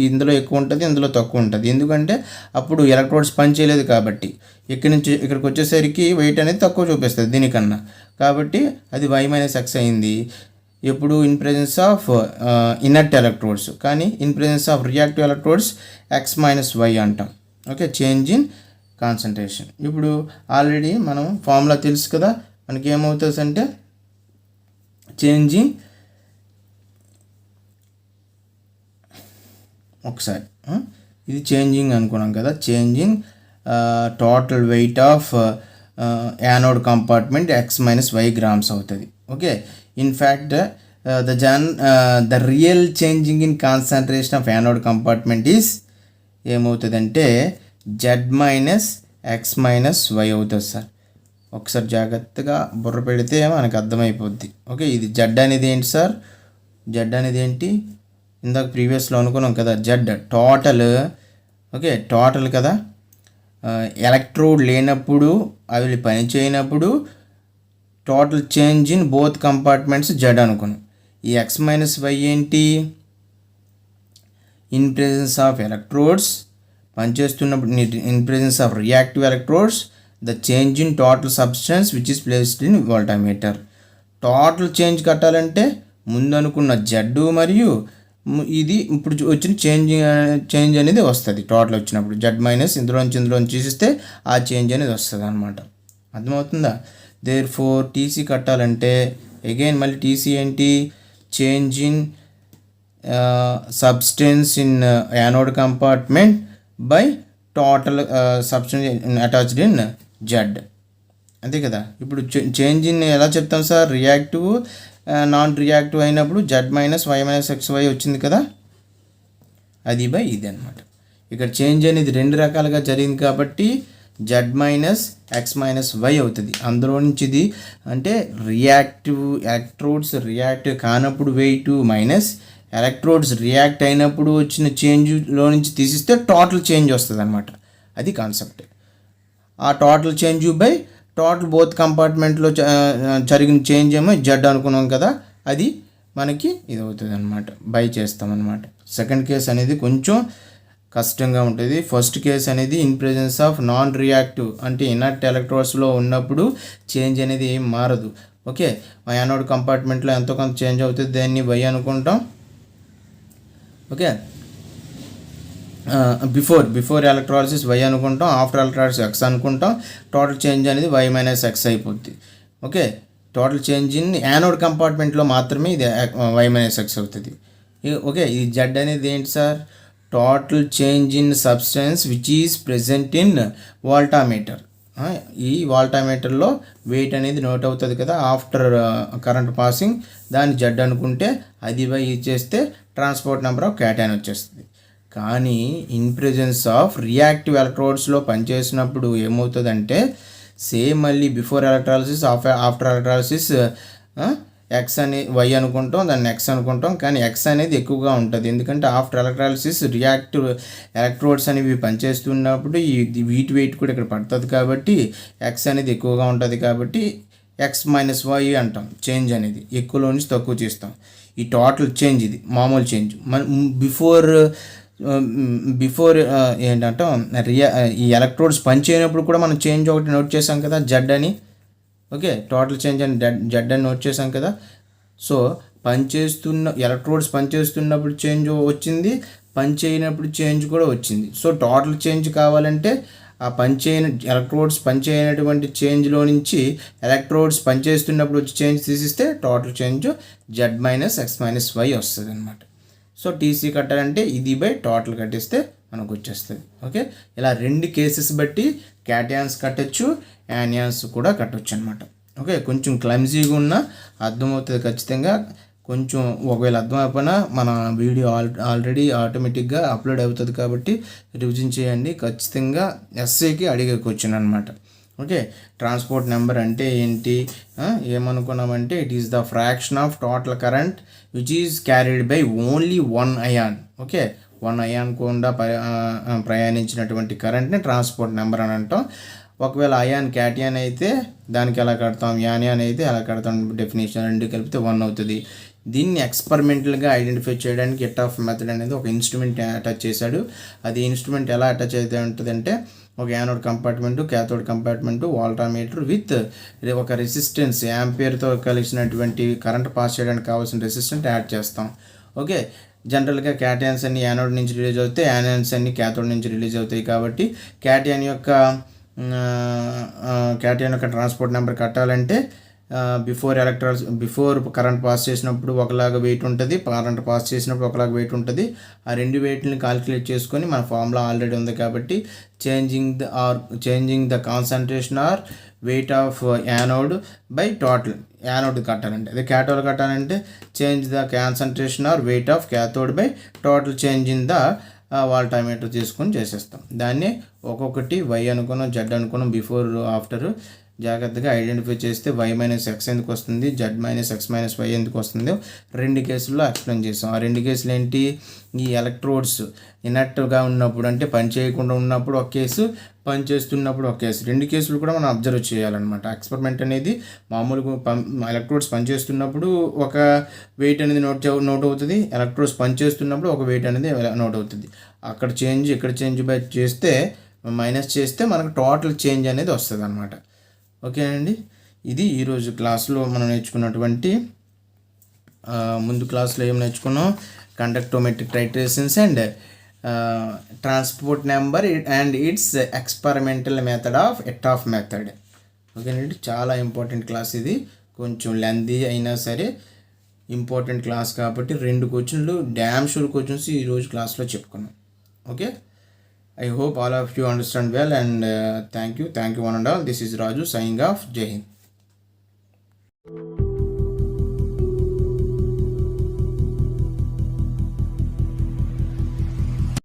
ఇందులో ఎక్కువ ఉంటుంది, ఇందులో తక్కువ ఉంటుంది. ఎందుకంటే అప్పుడు ఎలక్ట్రోడ్స్ పని చేయలేదు కాబట్టి. ఇక్కడి నుంచి ఇక్కడికి వచ్చేసరికి వెయిట్ అనేది తక్కువ చూపిస్తుంది దీనికన్నా. కాబట్టి అది వై మైనస్ ఎక్స్ అయింది. ఎప్పుడు? In presence of inert electrodes. కానీ in presence of reactive electrodes x minus y అంటాం. Okay, change in concentration. ఇప్పుడు ఆల్రెడీ మనం ఫార్ములా తెలుసు కదా, మనకి ఏమవుతుంది అంటే చేంజింగ్ ఒకసారి ఇది చేంజింగ్ అనుకున్నాం కదా, changing total weight of anode compartment x minus y grams అవుతుంది. Okay, in fact the real changing in concentration of anode compartment is ఏమవుతుందంటే z minus x minus y అవుతుంది సార్. ఒకసారి జాగ్రత్తగా బుర్ర పెడితే మనకు అర్థమైపోద్ది. ఓకే, ఇది జడ్ అనేది ఏంటి సార్, జడ్ అనేది ఏంటి, ఇందాక ప్రీవియస్లో అనుకున్నాం కదా, జడ్ టోటల్. ఓకే, టోటల్ కదా, ఎలక్ట్రోడ్ లేనప్పుడు అవి పని చేయనప్పుడు total change in both compartments z అనుకున్నాం. ఈ ఎక్స్ మైనస్ వై ఏంటి, ఇన్ ప్రెజెన్స్ ఆఫ్ ఎలక్ట్రోడ్స్ పనిచేస్తున్నప్పుడు, in presence of reactive electrodes the change in total substance which is placed in voltameter. Total change కట్టాలంటే ముందు అనుకున్న జడ్డు మరియు ఇది ఇప్పుడు వచ్చిన చేంజ్ అనేది వస్తుంది. టోటల్ వచ్చినప్పుడు జడ్ మైనస్ ఇందులోంచి తీసిస్తే ఆ చేంజ్ అనేది వస్తుంది అనమాట. అర్థమవుతుందా? దేర్ ఫోర్ టీసీ కట్టాలంటే అగైన్ మళ్ళీ టీసీ ఏంటి, change in substance in anode compartment by total substance attached in Z. అంతే కదా. ఇప్పుడు చేంజ్ ఇన్ ఎలా చెప్తాం సార్, రియాక్టివ్ నాన్ రియాక్టివ్ అయినప్పుడు Z minus Y minus X Y వచ్చింది కదా, అది బై ఇది అనమాట. ఇక్కడ చేంజ్ అనేది రెండు రకాలుగా జరిగింది కాబట్టి Z minus X minus Y అవుతుంది. అందులో నుంచి ఇది అంటే రియాక్టివ్ ఎలక్ట్రోడ్స్ రియాక్టివ్ కానప్పుడు వెయిట్ మైనస్ ఎలక్ట్రోడ్స్ రియాక్ట్ అయినప్పుడు వచ్చిన చేంజ్లో నుంచి తీసిస్తే టోటల్ చేంజ్ వస్తుంది అనమాట. అది కాన్సెప్ట్. ఆ total change by total both కంపార్ట్మెంట్లో జరిగిన చేంజ్ ఏమో జడ్ అనుకున్నాం కదా, అది మనకి ఇది అవుతుంది అనమాట, బై చేస్తామన్నమాట. సెకండ్ కేస్ అనేది కొంచెం కష్టంగా ఉంటుంది. ఫస్ట్ కేస్ అనేది in presence of non reactive అంటే ఇనర్ట్ ఎలక్ట్రోడ్స్లో ఉన్నప్పుడు చేంజ్ అనేది ఏం మారదు. ఓకే, యానోడ్ కంపార్ట్మెంట్లో ఎంతో కొంత చేంజ్ అవుతుంది, దాన్ని వై అనుకుంటాం. ఓకే, బిఫోర్ ఎలక్ట్రాలిసిస్ వై అనుకుంటాం, ఆఫ్టర్ ఎలక్ట్రాలిసిస్ ఎక్స్ అనుకుంటాం. టోటల్ చేంజ్ అనేది వై మైనస్ ఎక్స్ అయిపోద్ది. Okay, total change in anode కంపార్ట్మెంట్లో మాత్రమే ఇది వై మైనస్ ఎక్స్ అవుతుంది. ఓకే, ఈ జడ్ అనేది ఏంటి sir, total change in substance which is present in voltameter. ఈ వాల్టామీటర్లో వెయిట్ అనేది నోట్ అవుతుంది కదా ఆఫ్టర్ కరెంట్ పాసింగ్, దాన్ని జడ్ అనుకుంటే అది బై ఇచ్చేస్తే ట్రాన్స్పోర్ట్ నెంబర్ ఆఫ్ క్యాటైన్ వచ్చేస్తుంది. కానీ ఇన్ ప్రెజెన్స్ ఆఫ్ రియాక్టివ్ ఎలక్ట్రోడ్స్లో పనిచేసినప్పుడు ఏమవుతుందంటే సేమ్ మళ్ళీ before electrolysis after electrolysis X అని వై అనుకుంటాం, దాన్ని ఎక్స్ అనుకుంటాం. కానీ ఎక్స్ అనేది ఎక్కువగా ఉంటుంది, ఎందుకంటే ఆఫ్టర్ ఎలక్ట్రాలిసిస్ రియాక్టివ్ ఎలక్ట్రోడ్స్ అనేవి పనిచేస్తున్నప్పుడు ఈ వీటి వెయిట్ కూడా ఇక్కడ పడుతుంది కాబట్టి ఎక్స్ అనేది ఎక్కువగా ఉంటుంది కాబట్టి ఎక్స్ మైనస్ వై అంటాం. చేంజ్ అనేది ఎక్కువలో నుంచి తక్కువ చేస్తాం. ఈ టోటల్ చేంజ్ ఇది మామూలు చేంజ్. మన బిఫోర్ ఏంటంటే ఈ ఎలక్ట్రోడ్స్ పనిచేయనప్పుడు కూడా మనం చేంజ్ ఒకటి నోట్ చేసాం కదా, జడ్ అని. ఓకే, టోటల్ చేంజ్ అని జడ్ అని నోట్ చేసాం కదా. సో ఎలక్ట్రోడ్స్ పనిచేస్తున్నప్పుడు చేంజ్ వచ్చింది, పనిచేయనప్పుడు చేంజ్ కూడా వచ్చింది. సో టోటల్ చేంజ్ కావాలంటే ఆ ఎలక్ట్రోడ్స్ పనిచేయనటువంటి చేంజ్లో నుంచి ఎలక్ట్రోడ్స్ పనిచేస్తున్నప్పుడు వచ్చి చేంజ్ తీసిస్తే total change z minus X minus y వస్తుంది అనమాట. సో టీసీ కట్టాలంటే ఇది బై టోటల్ కట్టిస్తే మనకు వచ్చేస్తుంది. ఓకే, ఇలా రెండు కేసెస్ బట్టి క్యాటయాన్స్ కట్టచ్చు, యానియాన్స్ కూడా కట్టచ్చు అనమాట. ఓకే, కొంచెం క్లమ్జీగా ఉన్నా అర్థమవుతుంది ఖచ్చితంగా. కొంచెం ఒకవేళ అర్థం అయిపోయినా మన వీడియో ఆల్రెడీ ఆటోమేటిక్గా అప్లోడ్ అవుతుంది కాబట్టి రివిజన్ చేయండి. ఖచ్చితంగా ఎస్ఏకి అడిగే క్వశ్చన్ అనమాట. ఓకే, ట్రాన్స్పోర్ట్ నెంబర్ అంటే ఏంటి ఏమనుకున్నామంటే it is the fraction of total current which is carried by only one ion. Okay, one ion కూడా ప్రయాణించినటువంటి కరెంట్ని ట్రాన్స్పోర్ట్ నెంబర్ అని అంటాం. ఒకవేళ అయాన్ క్యాటియాన్ అయితే దానికి ఎలా కడతాం, యానియాన్ అయితే ఎలా కడతాం, డెఫినేషన్ రెండు కలిపితే 1 అవుతుంది. దీన్ని ఎక్స్పెరిమెంటల్గా ఐడెంటిఫై చేయడానికి ఎట్-ఆఫ్ మెథడ్ అనేది ఒక ఇన్స్ట్రుమెంట్ అటాచ్ చేశాడు. అది ఇన్స్ట్రుమెంట్ ఎలా అటాచ్ అయితే ఉంటుందంటే ఒక anode compartment, cathode compartment, voltameter with ఒక రెసిస్టెన్స్ యాంపియర్తో కలిసినటువంటి కరెంట్ పాస్ చేయడానికి కావాల్సిన రెసిస్టెంట్ యాడ్ చేస్తాం. ఓకే, జనరల్గా క్యాటయాన్స్ అన్ని యానోడ్ నుంచి రిలీజ్ అవుతాయి, యానియన్స్ అన్ని క్యాథోడ్ నుంచి రిలీజ్ అవుతాయి. కాబట్టి క్యాటయాన్ యొక్క ట్రాన్స్పోర్ట్ నెంబర్ కట్టాలంటే బిఫోర్ కరెంట్ పాస్ చేసినప్పుడు ఒకలాగా వెయిట్ ఉంటుంది, కరెంట్ పాస్ చేసినప్పుడు ఒకలాగా వెయిట్ ఉంటుంది. ఆ రెండు వెయిట్ని కాలిక్యులేట్ చేసుకొని మన ఫార్ములా ఆల్రెడీ ఉంది కాబట్టి changing the concentration or weight of anode by total. Anode కట్టాలంటే అదే క్యాథోడ్ కట్టాలంటే change the concentration or weight of cathode by total change in the voltameter తీసుకొని చేసేస్తాం. దాన్ని ఒక్కొక్కటి వై అనుకున్నాం, జెడ్ అనుకున్నాం, బిఫోర్ ఆఫ్టర్ జాగ్రత్తగా ఐడెంటిఫై చేస్తే వై మైనస్ ఎక్స్ ఎందుకు వస్తుంది, z minus X minus y ఎందుకు వస్తుందో రెండు కేసుల్లో ఎక్స్ప్లెయిన్ చేసాం. ఆ రెండు కేసులు ఏంటి, ఈ ఎలక్ట్రోడ్స్ ఇనర్ట్గా ఉన్నప్పుడు అంటే పని చేయకుండా ఉన్నప్పుడు ఒక కేసు, పని చేస్తున్నప్పుడు ఒక కేసు, రెండు కేసులు కూడా మనం అబ్జర్వ్ చేయాలన్నమాట. ఎక్స్పెరిమెంట్ అనేది మామూలుగా ఎలక్ట్రోడ్స్ పనిచేస్తున్నప్పుడు ఒక వెయిట్ అనేది నోట్ అవుతుంది, ఎలక్ట్రోడ్స్ పనిచేస్తున్నప్పుడు ఒక వెయిట్ అనేది నోట్ అవుతుంది. అక్కడ చేంజ్ ఇక్కడ చేంజ్ బై చేస్తే మైనస్ చేస్తే మనకు టోటల్ చేంజ్ అనేది వస్తుంది అన్నమాట. ఓకేనండి, ఇది ఈరోజు క్లాస్లో మనం నేర్చుకున్నటువంటి ముందు క్లాస్లో ఏం నేర్చుకున్నాం, conductometric titrations and transport number and its experimental method of Hittorf method. ఓకేనండి, చాలా ఇంపార్టెంట్ క్లాస్ ఇది, కొంచెం లెంతీ అయినా సరే ఇంపార్టెంట్ క్లాస్ కాబట్టి రెండు క్వశ్చన్లు డ్యామ్ షూర్ క్వశ్చన్స్ ఈరోజు క్లాస్లో చెప్పుకున్నాం. Okay, I hope all of you understand well, and thank you one and all. This is Raju signing off. Jai Hind.